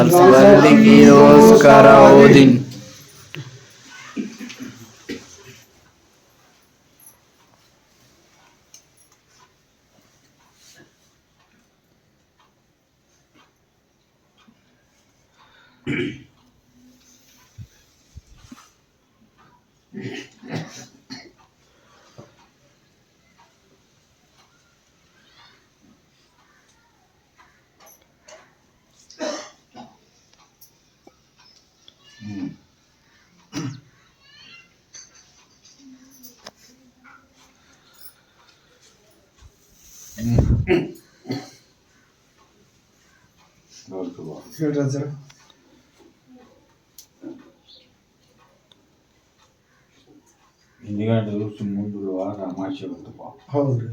ನರ್ಸಬಲ್ಲಿಗೋಸ್ಕರ ಓದಿನ್. ಹಿಂದಿಗಂಟು ದಿವಸ ಮುಂದುವ ರಾಮಾಶಿ ಬಂತಪ್ಪ. ಹೌದ್ರಿ.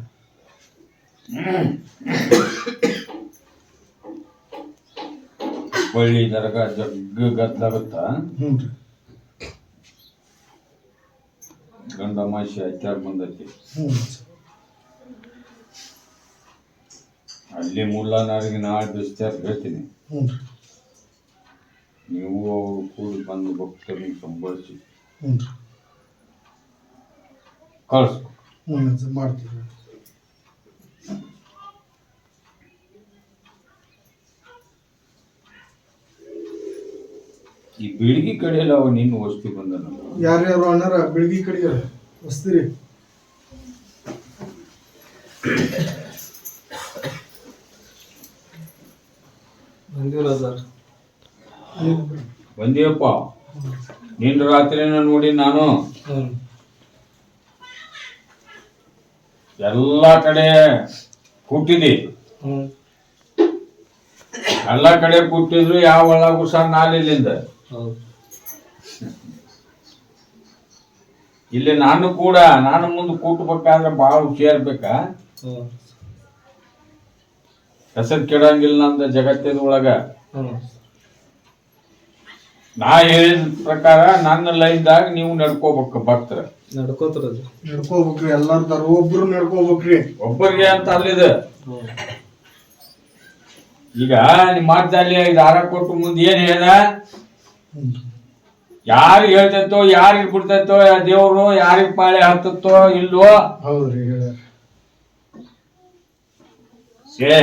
ಬಳ್ಳಿ ದರಗ ಜಗ್ಗ ಗದ್ಲಾಗುತ್ತ. ಗಂಡ ಅಮಾಶಿ ಹಚ್ಚಾರ ಬಂದೈತಿ. ಅಲ್ಲಿ ಮುಲ್ಲಾನವ್ರಿಗೆ ನಾಳೆ ಬಿಸ್ತಾರ ಹೇಳ್ತೀನಿ. ನೀವು ಅವರು ಕೂಡಿ ಬಂದು ಭಕ್ತರನ್ನು ಸಂಭಾಳಿಸಿ ಕಳಿಸ್ಬೇಕು. ಮಾಡ್ತೀವಿ. ಈ ಬೆಳಗಿ ಕಡೆ ಎಲ್ಲ ಅವ ನಿನ್ನ ವಸ್ತಿ ಬಂದ. ಯಾರ್ಯಾರು ಅಣ್ಣಾರ ಬೆಳಗಿ ಕಡೆಗೆ ವಸ್ತಿರಿ? ಬಂದಿಯಪ್ಪ. ನಿನ್ನ ರಾತ್ರಿನ ನೋಡಿ ನಾನು ಎಲ್ಲಾ ಕಡೆ ಕೂತಿದ್ದಿ. ಎಲ್ಲಾ ಕಡೆ ಕೂತಿದ್ರು ಯಾವ ಒಳಗೂ ಸಹ ನಾಲಿಲ್ಲಿಂದ ಇಲ್ಲಿ ನಾನು ಮುಂದೆ ಕೂಟ್ಬೇಕಾದ್ರೆ ಬಹಳ ಹುಷಾರ್ಬೇಕಾ. ಹೆಸರು ಕೆಡಂಗಿಲ್ಲ ನಂದ ಜಗತ್ತಿನ ಒಳಗ. ನಾ ಹೇಳಿದ ಪ್ರಕಾರ ನನ್ನ ಲೈನ್ದಾಗ ನೀವು ನಡ್ಕೋಬೇಕು. ಭಕ್ತರ ನಡ್ಕೋಬೇಕ್ರಿ. ಎಲ್ಲಾರು ಒಬ್ರು ನಡ್ಕೋಬೇಕ್ರಿ. ಒಬ್ಬರಿಗೆ ಅಂತ ಅಲ್ಲಿದೆ. ಈಗ ನಿಮ್ಮ ಮಾತಲ್ಲಿ 5 ಹಾರ ಕೊಟ್ಟು ಮುಂದೆ ಏನ್ ಹೇಳ, ಯಾರಿಗೆ ಹೇಳ್ತೈತೋ ಯಾರಿಗೆ ಬಿಡ್ತೈತೋ ದೇವ್ರು, ಯಾರಿಗೆ ಪಾಳೆ ಹತ್ತತ್ತೋ ಇಲ್ವೋ. ಹೌದ್ರಿ.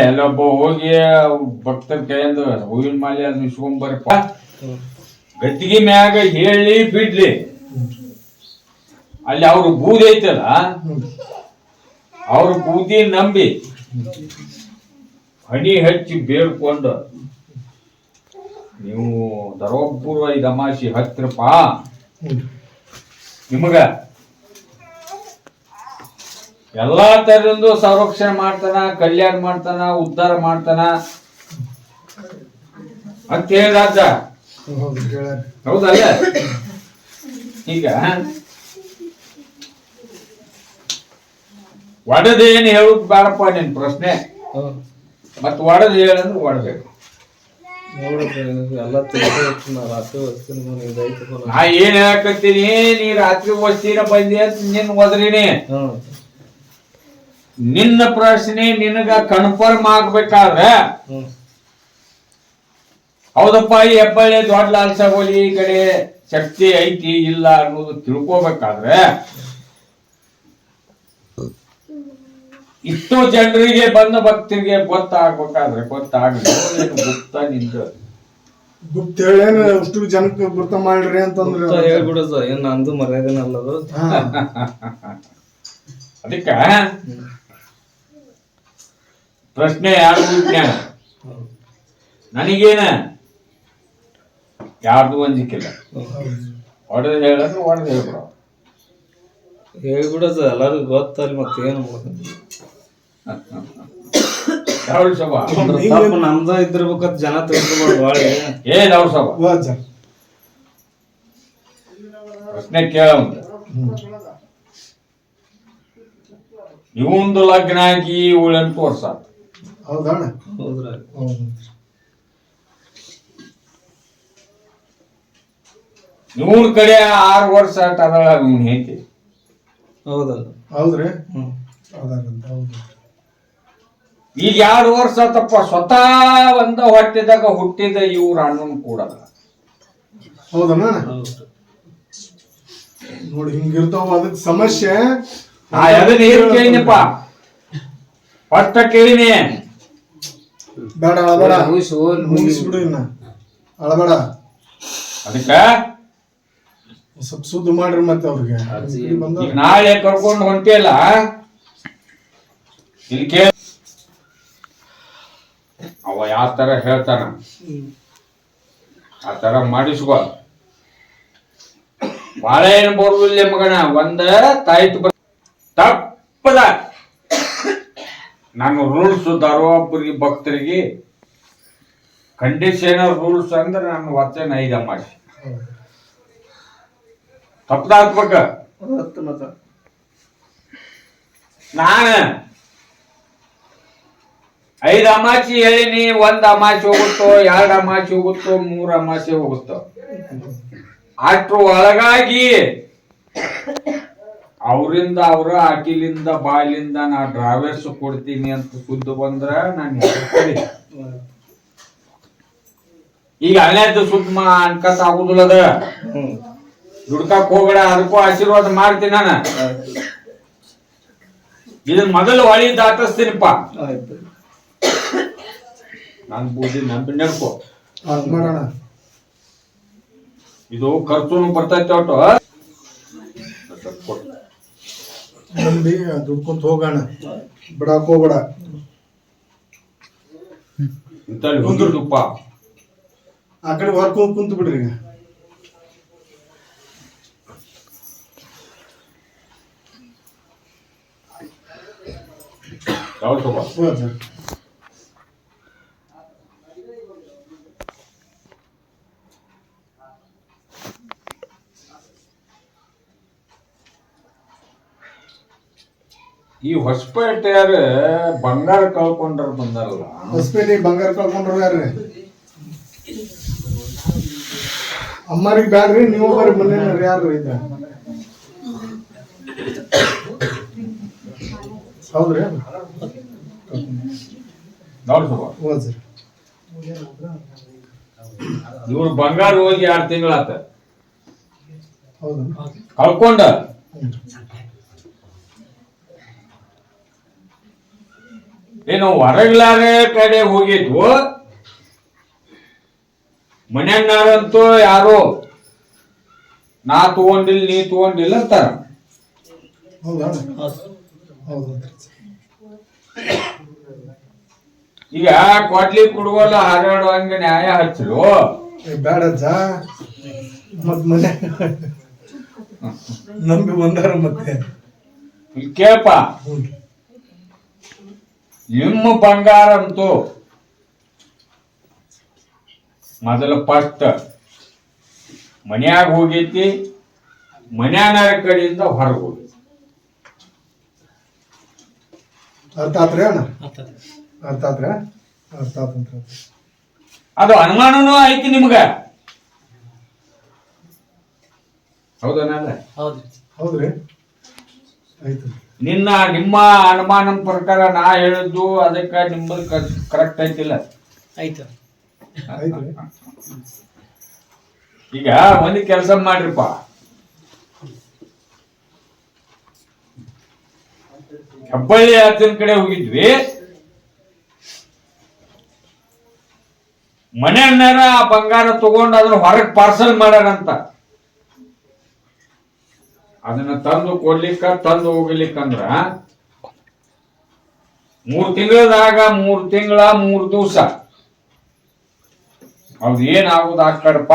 ಅಲ್ಲೊಬ್ಬ ಹೋಗಿ ಭಕ್ತರ ಕೈಯಿಂದ ಹೂವಿನ ಮಾಲೆ ಅದನ್ನ ಇಸ್ಕೊಂಬರಪ್ಪ. ಗದ್ದಿಗೆ ಮ್ಯಾಗ ಹೇಳಿ ಬಿಡ್ಲಿ. ಅಲ್ಲಿ ಅವ್ರ ಬೂದಿ ಐತಲ್ಲ, ಅವ್ರ ಬೂದಿ ನಂಬಿ ಹಣಿ ಹಚ್ಚಿ ಬೇಡ್ಕೊಂಡು ನೀವು ದರೋಪೂರ್ವ ಈ ಅಮಾಶಿ ಹತ್ತಿರಪ್ಪ, ನಿಮಗ ಎಲ್ಲಾ ತರದಿಂದ ಸಂರಕ್ಷಣೆ ಮಾಡ್ತಾನ, ಕಲ್ಯಾಣ ಮಾಡ್ತಾನ, ಉದ್ಧಾರ ಮಾಡ್ತಾನ ಅಂತ ಹೇಳಿದ. ಹೌದಲ್ಲ? ಈಗ ಒಡದೇನು ಹೇಳುದು ಬೇಡಪ್ಪ ನಿನ್ ಪ್ರಶ್ನೆ. ಮತ್ ಒಡದ್ ಹೇಳಂದ್ರೆ ಒಡಬೇಕು. ನಾ ಏನ್ ಹೇಳಕತ್ತೀನಿ, ನೀ ರಾತ್ರಿ ವಸ್ತಿನ ಬಂದಿ ಅಂತ ನಿನ್ ಒದ್ರಿನಿ. ನಿನ್ನ ಪ್ರಶ್ನೆ ನಿನಗ ಕನ್ಫರ್ಮ್ ಆಗ್ಬೇಕಾದ್ರೆ ಹೌದಪ್ಪ ಈ ಹೆಬ್ಬಳ್ಳಿ ದೊಡ್ಡ ಲಾಲ್ಸಾಗೋಲಿ ಈ ಕಡೆ ಶಕ್ತಿ ಐತಿ ಇಲ್ಲ ಅನ್ನೋದು ತಿಳ್ಕೋಬೇಕಾದ್ರೆ ಇಷ್ಟು ಜನರಿಗೆ ಬಂದ ಭಕ್ತರಿಗೆ ಗೊತ್ತಾಗ್ಬೇಕಾದ್ರೆ ಗೊತ್ತಾಗಲಿ. ಗುಪ್ತ ನಿಂದ ಗುಪ್ತ ಹೇಳೇನು ಅಷ್ಟು ಜನಕ್ಕೆ ಗುರ್ತ ಮಾಡ್ರಿ ಅಂತಂದ್ರೆ ಹೇಳ್ಬಿಡೋದು ಏನ್ ನಂದು ಮರ್ಯಾದೆನ ಅಲ್ಲದು. ಅದಕ್ಕ ಪ್ರಶ್ನೆ ಯಾರು ವಿಜ್ಞಾನ ನನಗೇನ ಯಾರ್ದು ಅಂಜಿಕಿಲ್ಲ. ಹೊಡೆದ್ ಹೇಳಂದ್ರೆ ಹೊಡೆದ್ ಹೇಳ್ಬಿಡ ಹೇಳ್ಬಿಡೋದು ಎಲ್ಲರಿಗೂ ಗೊತ್ತಲ್ಲಿ ಮತ್ತೇನು ನಮ್ದ ಇದ್ದಿರ್ಬೇಕಂತ ಜನ ತಿಳ್ಕೊಬಾರ್ದು. ಒಳ್ಳೆ ಏನ್ ಅವ್ರ ಸಭಾ ಪ್ರಶ್ನೆ ಕೇಳಂತ ಇವಂದು ಲಗ್ನ ಆಗಿ 7-8 ವರ್ಷ. ಹೌದಾ? ಹೌದ್ರ? ಇವನ್ ಕಡೆ 6 ವರ್ಷ ಅದಳ ಇವನ್ ಹೇಳ್ತಿ. ಹೌದಲ್ಲ? ಹೌದ್ರಿ. ಈಗ 2 ವರ್ಷ ಆತಪ್ಪ ಸ್ವತಃ ಒಂದ ಹೊಟ್ಟಿದಾಗ ಹುಟ್ಟಿದ ಇವ್ರ ಅಣ್ಣನ್ ಕೂಡ ಹೌದಣ್ಣ ನೋಡಿ ಹಿಂಗಿರ್ತಾವ ಅದಕ್ಕೆ ಸಮಸ್ಯೆ. ಅದನ್ನ ಏನ್ ಕೇಳಿನಪ್ಪ ಫಸ್ಟ್ ಕೇಳಿನಿ. ಬೇಡ ಅಳಬೇಡ ಮುಗಿಸ್ಬಿಡು ಇನ್ನ ಅಳಬೇಡ. ಅದಕ್ಕ ಸ್ವಲ್ಪ ಸುದ್ದಿ ಮಾಡ್ರಿ ಮತ್ತೆ ಅವ್ರಿಗೆ ಈಗ ನಾಳೆ ಕರ್ಕೊಂಡು ಹೊಂಟಿಯಲ್ಲ ಇಲ್ಲಿ ಕೇಳ ಅವ ಯಾವ ತರ ಹೇಳ್ತಾನ ಆ ತರ ಮಾಡಿಸ್ಕೋ. ಬಾಳ ಏನ್ ಬರುದಿಲ್ಲ ಮಗನ, ಒಂದ ತಾಯ್ತು ತಪ್ಪದ ನಾನು ರೂಲ್ಸ್ ದಾರೋಪುರಿ ಭಕ್ತರಿಗೆ ಕಂಡೀಷನರ್ ರೂಲ್ಸ್ ಅಂದ್ರೆ ನಾನು ವಚನ 5 ಮಾಡಿ ತಪ್ಪದಾತ್ಮಕ ನಾನ 5 ಅಮಾಸಿ ಹೇಳಿನಿ. 1 ಅಮಾಸಿ ಹೋಗುತ್ತೋ, 2 ಅಮಾಸಿ ಹೋಗುತ್ತೋ, 3 ಅಮಾಸಿ ಹೋಗುತ್ತೋ, ಅಷ್ಟ್ರ ಒಳಗಾಗಿ ಅವರಿಂದ ಅವ್ರ ಅಕಿಲಿಂದ ಬಾಲಿಂದ ನಾ ಡ್ರಾವೆರ್ಸ್ ಕೊಡ್ತೀನಿ ಅಂತ ಸುದ್ದಿ ಬಂದ್ರ ನಾನು ಈಗ ಹಳೆಯದ್ದು ಸುದ್ದ ಅನ್ಕತ್ ಆಗುದಿಲ್ಲ. ಅದ ದುಡ್ಕಕ್ ಹೋಗಬೇಡ, ಅದಕ್ಕೂ ಆಶೀರ್ವಾದ ಮಾಡ್ತೀನಿ ನಾನು. ಇದನ್ ಮೊದಲು ಹೊಳಿ ದಾಟಿಸ್ತೀನಿಪ್ಪ. ನನ್ ಬೂದಿ ನಂಬಿ ನಡ್ಕೋ. ಇದು ಖರ್ಚು ಬರ್ತೈತೆ ಒಟ್ಟು ನಂಬಿ ದುಡ್ಕೊಂತ ಹೋಗೋಣ, ಬಿಡಾಕ್ ಹೋಗ್ಬೇಡ. ಕುಂದ್ರದಪ್ಪ ಆ ಕಡೆ ಹೊರ್ಕೊಂಡ್ ಕುಂತು ಬಿಡ್ರಿ. ಈಗ ಈ ಹೊಸಪೇಟೆಯಾರ ಬಂಗಾರ ಕಳ್ಕೊಂಡ್ರ ಬಂದಾರಲ್ಲ. ಹೊಸಪೇಟೆ ಬಂಗಾರ ಕಳ್ಕೊಂಡ್ರ ಯಾರ್ರಿ? ಅಮ್ಮರಿಗೆ ಬ್ಯಾಡ್ರಿ, ನೀವು ಬರ್ರಿ ಮನೆ ಯಾರು ಇದ? ಹೌದ್ರಿ ಇವ್ರು ಬಂಗಾರ ಹೋಗಿ 2 ತಿಂಗಳಾತ ಹೌದು ಕಳ್ಕೊಂಡ. ಏನು ಹೊರಗ್ಲಾರೆ ಕಡೆ ಹೋಗಿದ್ವು, ಮನ್ಯಾಗಂತೂ ಯಾರು ನಾ ತಗೊಂಡಿಲ್ಲ ನೀ ತಗೊಂಡಿಲ್ಲ ಅಂತಾರ. ಈಗ ಕೊಡ್ಲಿ ಕುಡುವಲ್ಲ ಹಾರಾಡುವಂಗ ನ್ಯಾಯ ಹಚ್ಚಲು ಬೇಡಜ್ಜ. ಮತ್ ಮನೆ ನಂಬಿ ಬಂದಾರ ಮತ್ತೆ ಕೇಳಪ್ಪ. ನಿಮ್ಮ ಬಂಗಾರ ಅಂತೂ ಮೊದಲ ಫಸ್ಟ್ ಮನ್ಯಾಗ ಹೋಗೈತಿ, ಮನ್ಯಾನ ಕಡೆಯಿಂದ ಹೊರಗೆ ಹೋಗಿ. ಅರ್ಥ ಆತ್ರಿ ಅಣ್ಣ? ಅರ್ಥ ಆತ್ರ? ಅರ್ಥ ಆತಂತ್ರ ಅದು ಅನುಮಾನನೂ ಐತಿ ನಿಮ್ಗ, ಹೌದನಲ್ಲ? ಹೌದ್ರಿ ಆಯ್ತು. ನಿಮ್ಮ ಅನುಮಾನ ಪ್ರಕಾರ ನಾ ಹೇಳಿದ್ದು ಅದಕ್ಕೆ ನಿಮ್ಮದು ಕರೆಕ್ಟ್ ಐತಿಲ್ಲ? ಆಯ್ತು. ಈಗ ಒಂದು ಕೆಲಸ ಮಾಡ್ರಿಪ್ಪ, ಹೆಬ್ಬಳ್ಳಿ ಆತನ ಕಡೆ ಹೋಗಿದ್ವಿ. ಮನೆಯನ್ನಾರ ಆ ಬಂಗಾರ ತಗೊಂಡು ಅದನ್ನ ಹೊರಗೆ ಪಾರ್ಸಲ್ ಮಾಡ್ಯಾರಂತ. ಅದನ್ನ ತಂದು ಕೊಡ್ಲಿಕ್ಕ ತಂದು ಹೋಗ್ಲಿಕ್ಕಂದ್ರ 3 ತಿಂಗಳದಾಗ 3 ತಿಂಗಳ 3 ದಿವಸ ಅವ್ರು ಏನಾಗುದು ಆಗ್ತಾರಪ್ಪ.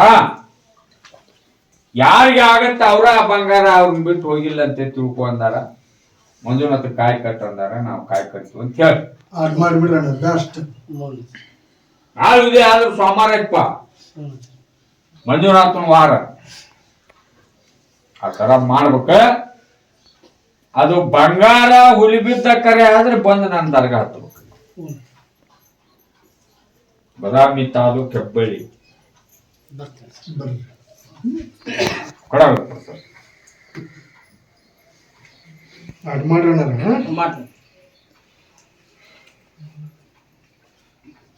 ಯಾರಿಗೆ ಆಗತ್ತ ಅವ್ರ ಆ ಬಂಗಾರ ಅವ್ರನ್ನ ಬಿಟ್ಟು ಹೋಗಿಲ್ಲ ಅಂತ ತಿಳ್ಕೊಂಡಾರ. ಮಂಜುನಾಥ ಕಾಯಿ ಕಟ್ಟಂದಾರ, ನಾವು ಕಾಯಿ ಕಟ್ತೀವಿ ಅಂತ ಹೇಳಿ ಮಾಡ್ಬಿಡ್ರಣ ಅಷ್ಟು. ನಾಳೆ ಆದ್ರೂ ಸೋಮವಾರ ಇಪ್ಪ ಮಂಜುನಾಥನ ವಾರ. ಆ ತರ ಮಾಡ್ಬೇಕ. ಅದು ಬಂಗಾರ ಹುಲಿ ಬಿದ್ದ ಕರೆ ಆದ್ರೆ ಬಂದು ನನ್ನ ದರ್ಗ ಹತ್ಬೇಕು. ಬದಾಮಿ ತಾಲೂಕ್ ಹೆಬ್ಬಳ್ಳಿ ಕೊಡ ಮಾಡ್ರಣ.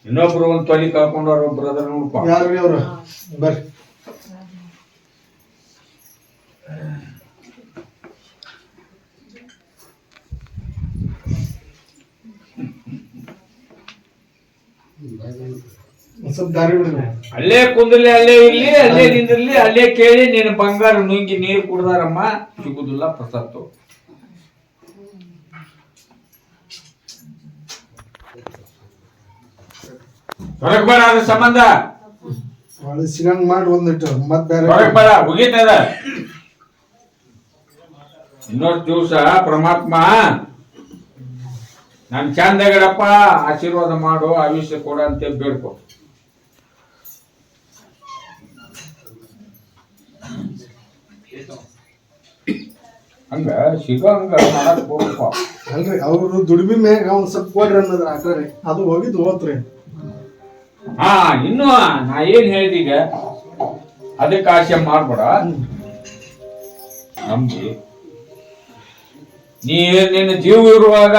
ಇನ್ನೊಬ್ರು ಒಂದ್ ತೊಲಿ ಕಳ್ಕೊಂಡವ್ರ ಬ್ರದರ್ ನೋಡ್ಕೊ. ಯಾರ್ರಿ ಅವ್ರು ಬರ್ರಿ. ಒಂದ್ ಸ್ವಲ್ಪ ದಾರಿ ಬಿಡ್ರಿ. ಅಲ್ಲೇ ಕುಂದ್ರಲಿ, ಅಲ್ಲೇ ಇರ್ಲಿ, ಅಲ್ಲೇ ನಿಂದಿರ್ಲಿ, ಅಲ್ಲೇ ಕೇಳಿ ನೀನು ಬಂಗಾರ ನುಂಗಿ ನೀರು ಕುಡ್ದಾರಮ್ಮ ಸಿಗುದಿಲ್ಲ ಪ್ರಸತ್ತು. ಹೊರಗ್ ಬೇಡ ಅದ್ರ ಸಂಬಂಧ, ಒಳ್ಳೆ ಸಿಗಂಗ್ ಮಾಡಿ ಒಂದಿಟ್ಟು ಮತ್ ಬೇರೆ ಹೊರಗ್ ಬೇಡ, ಮುಗೀತದ. ಇನ್ನೊಂದು ದಿವಸ ಪರಮಾತ್ಮ ನನ್ ಚಂದಗಡಪ್ಪ ಆಶೀರ್ವಾದ ಮಾಡು, ಆಯುಷ್ಯ ಕೊಡ ಅಂತ ಬೇಡ್ಕೊ. ಹಂಗ ಸಿಗಂಗ ಮಾಡಕ್ ಹೋಗಪ್ಪ. ಅಲ್ರಿ ಅವ್ರು ದುಡಿಮೆ ಮ್ಯಾಗ ಒಂದ್ ಸ್ವಲ್ಪ ಕೊಡ್ರಿ ಅನ್ನೋದ್ರ ಆಕ್ರಿ ಅದು ಹೋಗಿದ್ದು ಹೋತ್ರಿ. ಹಾ, ಇನ್ನು ನಾ ಏನ್ ಹೇಳಿದೀಗ ಅದಕ್ಕೆ ಆಶೆ ಮಾಡ್ಬೇಡ. ನಂಬಿ ನೀ ನಿನ್ನ ಜೀವ ಇರುವಾಗ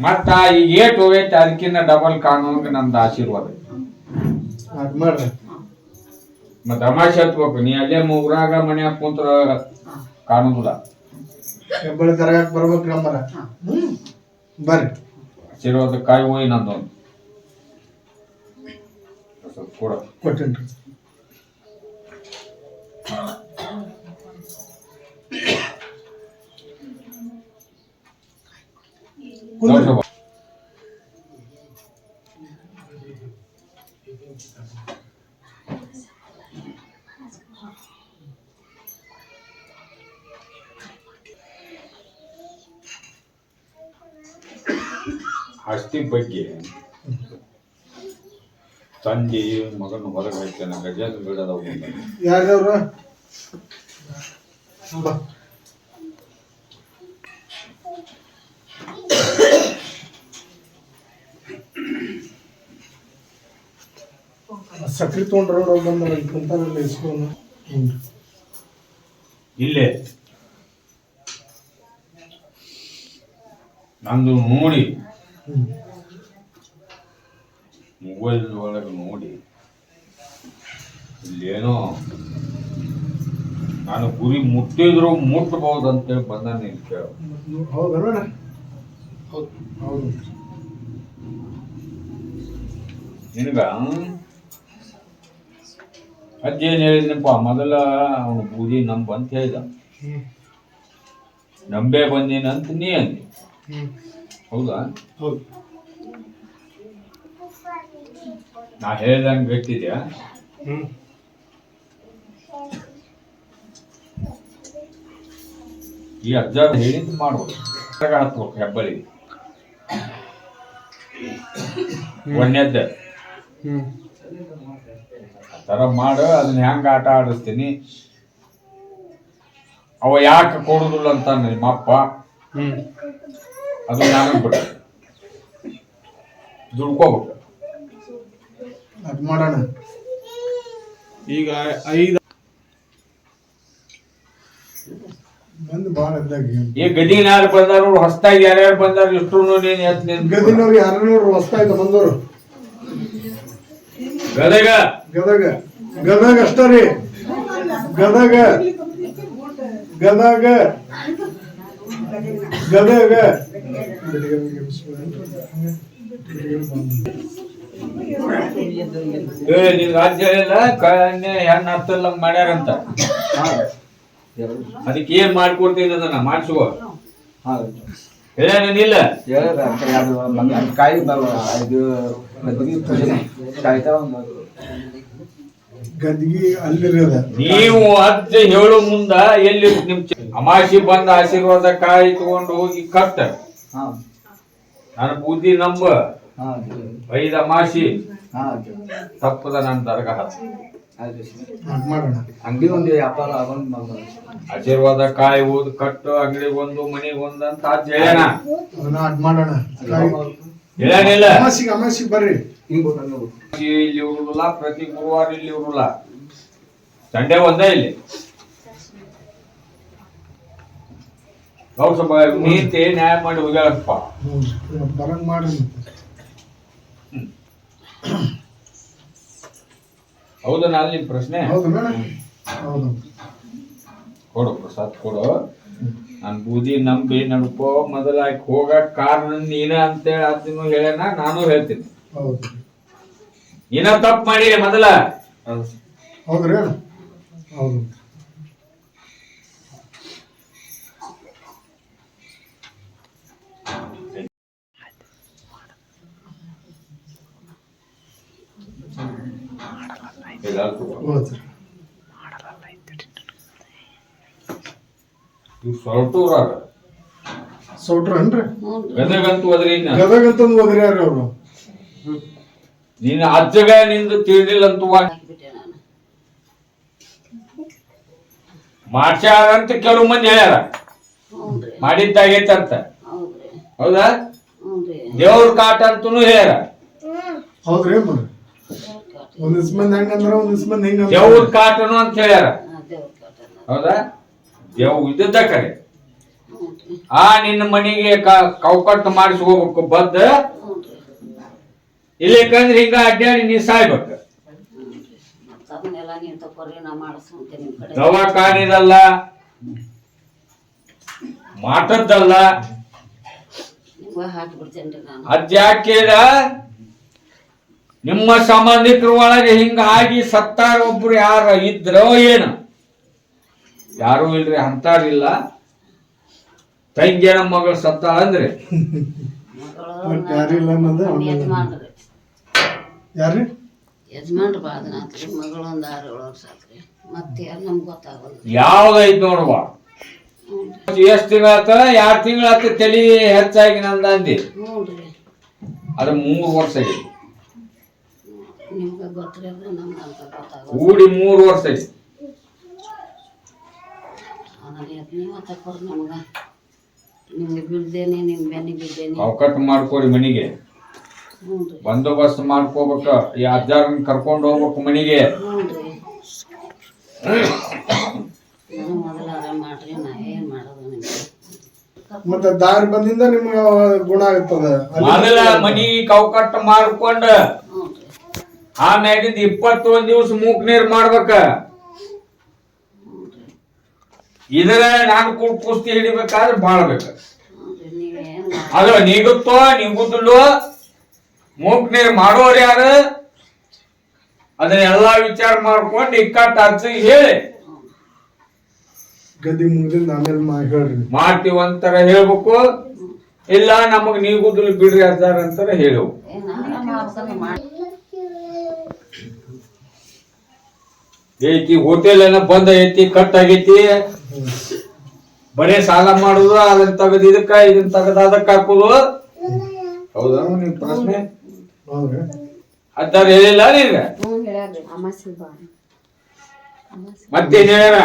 ಮತ್ತ ಈಗ ಏಟ್ ಹೋಗೈತೆ ಅದಕ್ಕಿಂತ ಡಬಲ್ ಕಾಣುವಂಗ ನಮ್ದು ಆಶೀರ್ವಾದ. ಅದ್ ಮಾಡ್ರಿ. ಮತ್ತ ತಮಾಷೆ ಹತ್ಬೇಕು, ನೀ ಅಲ್ಲೇ ಊರಾಗ ಮನ್ಯಾಗ ಕುಂತ್ರ ಕಾಣುದಿಲ್ಲ. ಹೆಬ್ಬಳ್ಳಿ ತರಗಾಕ್ ಬರ್ಬೇಕ್ರಿ ಅಮ್ಮರ. ಬರ್ರಿ ಆಶೀರ್ವಾದ ಕಾಯಿ ಹೋಯ್ ನಂದೊಂದು ಕೊಡ ಕೊಟ್ಟೇನ್ರಿ. ಆಸ್ತಿ ಬಗ್ಗೆ ತಂದೆ ಮಗನ ಹೊರಗೆ ಹಾಕ್ಯಾನ, ಗಜಾನ ಬಿಡದ. ಯಾರ್ಯವ್ರು ಸಕ್ರಿ ತೊಗೊಂಡ್ರ ಬಂದ ಕುಂತಾರಲ್ಲಿ ಇಸ್ಕೊಂಡು ಇಲ್ಲೇ ನಂದು ನೋಡಿ ಮೊಬೈಲ್ ಒಳಗೆ ನೋಡಿ ಇಲ್ಲೇನೋ ನಾನು ಗುರಿ ಮುಟ್ಟಿದ್ರು ಮುಟ್ಟಬಹುದು ಅಂತೇಳಿ ಬಂದ ನೀನು ಕೇಳ. ಹೌದಲ್ಲ? ಹೌದು ಹೌದು. ನಿನಗ ಅಜ್ಜೇನು ಹೇಳಿದ್ನಪ್ಪ, ಮೊದಲ ಅವನು ಬೂದಿ ನಂಬಂತ ಹೇಳಿದ. ನಂಬೆ ಬಂದೀನಂತ ನೀ ಅಂದಿ, ಹೌದಾ? ಹೌದು. ನಾ ಹೇಳ್ದಂಗೆ ಗೊತ್ತಿದ್ಯಾ? ಈ ಅಜ್ಜಾದ ಹೇಳಿದ್ದು ಮಾಡ್ಬೋದು. ಹತ್ಬೇಕು ಹೆಬ್ಬಳಿಗೆ ಒಂದೇದ್ದ ತರ ಮಾಡು. ಅದನ್ನ ಹೆಂಗ ಆಟ ಆಡಿಸ್ತೀನಿ, ಅವ ಯಾಕೆ ಕೊಡುದಿಲ್ಲ ಅಂತ ನಿಮ್ಮಪ್ಪ, ಅದು ನನಗ್ ಬಿಡ ದುಡ್ಕೋಬೇಕು. ಅದ್ ಮಾಡೋಣ. ಈಗ 5 ಮಂದಿ ಬಾಳ ಇದ್ದಾಗ ಈ ಗದಿನ ಯಾರು ಬಂದಾರು, ಹೊಸದಾಗಿ ಯಾರ್ಯಾರು ಬಂದಾರು ಇಷ್ಟು ನೀನ್ ಗದಿನವ್ರು ಯಾರು ನೋಡ್ರಿ ಹೊಸ್ತಾಯ್ತು ಬಂದವರು. ಗದಗ ಗದಗ ಗದಗ ಅಷ್ಟ ರೀ. ಗದಗ ಗದಗ ಗದಗ ನಿನ್ ರಾಜ್ಯ ಹೇಳಿಲ್ಲ, ಕನ್ಯೆ ಹೆಣ್ಣು ಹತ್ತಲ್ಲ ಮಾಡ್ಯಾರಂತ. ಅದಕ್ಕೆ ಏನ್ ಮಾಡ್ಕೊಡ್ತೀನಿ ಅದನ್ನ ಮಾಡಿಸುವ ಹೇಳೇನಿಲ್ಲ. ಗದ್ಗಿ ಅಲ್ಲಿ ನೀವು ಅಜ್ಜ ಹೇಳೋ ಮುಂದ ಎಲ್ಲಿ ನಿಮ್ ಅಮಾಶಿ ಬಂದ ಆಶೀರ್ವಾದ ಕಾಯಿ ತಗೊಂಡು ಹೋಗಿ ಕಟ್ಟ. ನನ್ನ ಬುದ್ಧಿ ನಂಬ 5 ಅಮಾಶಿ ತಪ್ಪದ ನನ್ನ ದರ್ಗ ಅಂಗಡಿ ಒಂದು ವ್ಯಾಪಾರ ಆಶೀರ್ವಾದ ಕಾಯಿ ಓದ್ ಕಟ್ಟು, ಅಂಗಡಿಗೆ ಒಂದು ಮನೆಗೆ ಒಂದು ಅಂತ ಅಜ್ಜ ಹೇಳ್ಯಾನ. ಮಾಡೋಣ. ಹೇಳೇನಿಲ್ಲ. ಅಮಾಸಿಗೆ ಬರ್ರಿ. ಇಲ್ಲಿ ಇರುದಿಲ್ಲ, ಪ್ರತಿ ಗುರುವಾರ ಇಲ್ಲಿ ಇರುದಿಲ್ಲ, ಸಂಡೇ ಒಂದೇ ಇಲ್ಲಿ. ನೀತಿ ನ್ಯಾಯ ಮಾಡಿ ಹೋಗ್ಯಾಳಪ್ಪ. ಬರಂಗ್ ಮಾಡ್ರಿ. ಹೌದಾ ಅಲ್ಲಿ ಪ್ರಶ್ನೆ? ಹೌದು ಹೌದು. ಕೊಡು ಪ್ರಸಾದ್ ಕೊಡು. ನಾನು ಬೂದಿ ನಂಬಿ ನಡ್ಕೋ ಮೊದಲಾಗಿ ಹೋಗಕ್ ಕಾರಣ ನೀನ ಅಂತೇಳಿ ಅದನ್ನು ಹೇಳೇನ, ನಾನು ಹೇಳ್ತೀನಿ. ಹೌದು. ನೀನ ತಪ್ಪು ಮಾಡಿ ಮೊದಲ. ಹೌದ್ರಿ. ಹೌದು. ಸೌಟ್ರನ್ರಿ ಗದಗಂತೂ ಹೋದ್ರಿ. ಗದಗಂತಂದು ಹೋದ್ರಿ ಯಾರು ಅವ್ರು? ನೀನು ಅಜ್ಜಗ ನಿಂದು ತಿಳಿದಿಲ್ಲ ಅಂತೂ ಮಾಡ್ಸ್ಯಾರಂತ ಕೆಲವು ಮಂದಿ ಹೇಳ್ಯಾರ, ಮಾಡಿದ್ದಾಗೈತಂತ. ಹೌದಾ? ದೇವ್ರ ಕಾಟ ಅಂತೂ ಹೇಳ್ಯಾರ. ಹೌದ್ರಿ. ಒಂದಿಸ್ ಮಂದಿ ಹೆಂಗಂದ್ರ ಒಂದಿಸ್ ಮಂದಿ ಹೆಂಗ ದೇವ್ರ ಕಾಟನು ಅಂತ ಹೇಳ್ಯಾರ. ಹೌದಾ? ದೇವ್ ಇದ್ದ ಕರೆ ಆ ನಿನ್ನ ಮನೆಗೆ ಕೌಕಟ್ಟು ಮಾಡಿಸಿ ಹೋಗ್ಬೇಕು ಬದ್ದ. ಇಲ್ಲಿಕಂದ್ರೆ ಹಿಂಗ ಅಡ್ಡಾಡಿ ನೀ ಸಾಯ್ಬೇಕು. ದವಾಖಾನಿದಲ್ಲ, ಮಾಟದ್ದಲ್ಲ. ಅದ್ಯಾಕೇಳ ನಿಮ್ಮ ಸಂಬಂಧಿಕರ ಒಳಗೆ ಹಿಂಗ ಆಗಿ ಸತ್ತಾರ ಒಬ್ರು ಯಾರ ಇದ್ರೋ ಏನು? ಯಾರು ಇಲ್ರಿ, ಅಂತಾರಿಲ್ಲ. ತಂಗಿಯನ ಮಗಳು ಸತ್ತಾಳ ಅಂದ್ರೆ ಯಾರಿಲ್ಲ ಅನ್ನೋದು ಯಾರ್ರಿ? ಯಜಮಾನ್ರು ಬಾದನಾತ್ರಿ, ಮಗಳು ಒಂದು 6-7 ವರ್ಷ ಆತ್ರಿ. ಮತ್ತೆ ನಮ್ಗೆ ಗೊತ್ತಾಗೋದು ಯಾವ್ದೈತ್ ನೋಡುವ. ಎಷ್ಟ್ ತಿಂಗಳಾತ? 2 ತಿಂಗಳಾತ. ತಲಿ ಹೆಚ್ಚಾಗಿ ನಂದಿ. ಅದು 3 ವರ್ಷ ಆಗೈತಿ. ನಿಮ್ಗೆ ಗೊತ್ತಿರ ನಮ್ಗೆ ಅಂತ ಗೊತ್ತಾಗೋದು. ಕೂಡಿ 3 ವರ್ಷ ಐತಿ. ನೀವು ತಕ್ಕೋರು ನಮ್ಗೆ. ನಿಮ್ಗೆ ಬಿಡ್ದೇನೆ, ನಿಮ್ ಬೆನ್ನಿ ಬಿದ್ದೇನೆ. ಅವಕಟ್ಟು ಮಾಡ್ಕೋರಿ ಮನಿಗೆ. ಬಂದೋಬಸ್ತ್ ಮಾಡ್ಕೋಬೇಕ. ಈ ಅಜ್ಜಾರನ್ನ ಕರ್ಕೊಂಡು ಹೋಗ್ಬೇಕು ಮನಿಗೆ. ಮೊದಲ ಆರಾಮ ಮಾಡ್ರಿ, ನಾ ಏನ್ ಮಾಡೋದು ನಿಮ್ಗೆ. ಮತ್ತೆ ದಾರಿ ಬಂದಿಂದ ನಿಮ್ಗೆ ಗುಣ ಆಗ್ತದ. ಮೊದಲ ಮನಿ ಕೌಕಟ್ಟು ಮಾಡ್ಕೊಂಡ ಆಮ್ಯಾಗಿಂದ 21 ದಿವಸ ಮೂಕ್ ನೀರ್ ಮಾಡ್ಬೇಕ. ಇದರ ನಾನು ಕುಸ್ತಿ ಹಿಡಿಬೇಕಾದ್ರೆ ಬಾಳ್ಬೇಕ. ಅದು ನೀಗುತ್ತೋ ನೀಗುದಿಲ್ಲೋ, ಮೂಕ್ ನೀರ್ ಮಾಡೋರು ಯಾರು ಅದನ್ನೆಲ್ಲಾ ವಿಚಾರ ಮಾಡ್ಕೊಂಡು ಇಕ್ಕಟ್ಟು ಅಜ್ಜಿಗೆ ಹೇಳಿ ಗದ್ದಿ ಮುಗ್ದಿಂದ ಆಮೇಲೆ ಹೇಳ್ರಿ ಮಾಡ್ತೀವಂತಾರ ಹೇಳ್ಬೇಕು. ಇಲ್ಲ ನಮಗ್ ನೀಗುದಿಲ್ಲ ಬಿಡ್ರಿ ಅಜ್ಜಾರ ಅಂತಾರ ಹೇಳು. ಐತಿ ಹೋಟೆಲ್ ಏನೋ ಬಂದ್ ಐತಿ, ಕಟ್ ಆಗೈತಿ. ಬರೇ ಸಾಲ ಮಾಡುದು, ಅದನ್ನ ತಗದ್ ಇದನ್ನ ತಗದ್ ಅದಕ್ಕೆ ಹಾಕುದು. ಹೌದಾ ನಿಮ್ ಪ್ರಶ್ನೆ? ಅಜ್ಜಾರ ಹೇಳಿಲ್ಲ ನೀಗ? ಮತ್ತೇನ್ ಹೇಳ್ಯಾರ?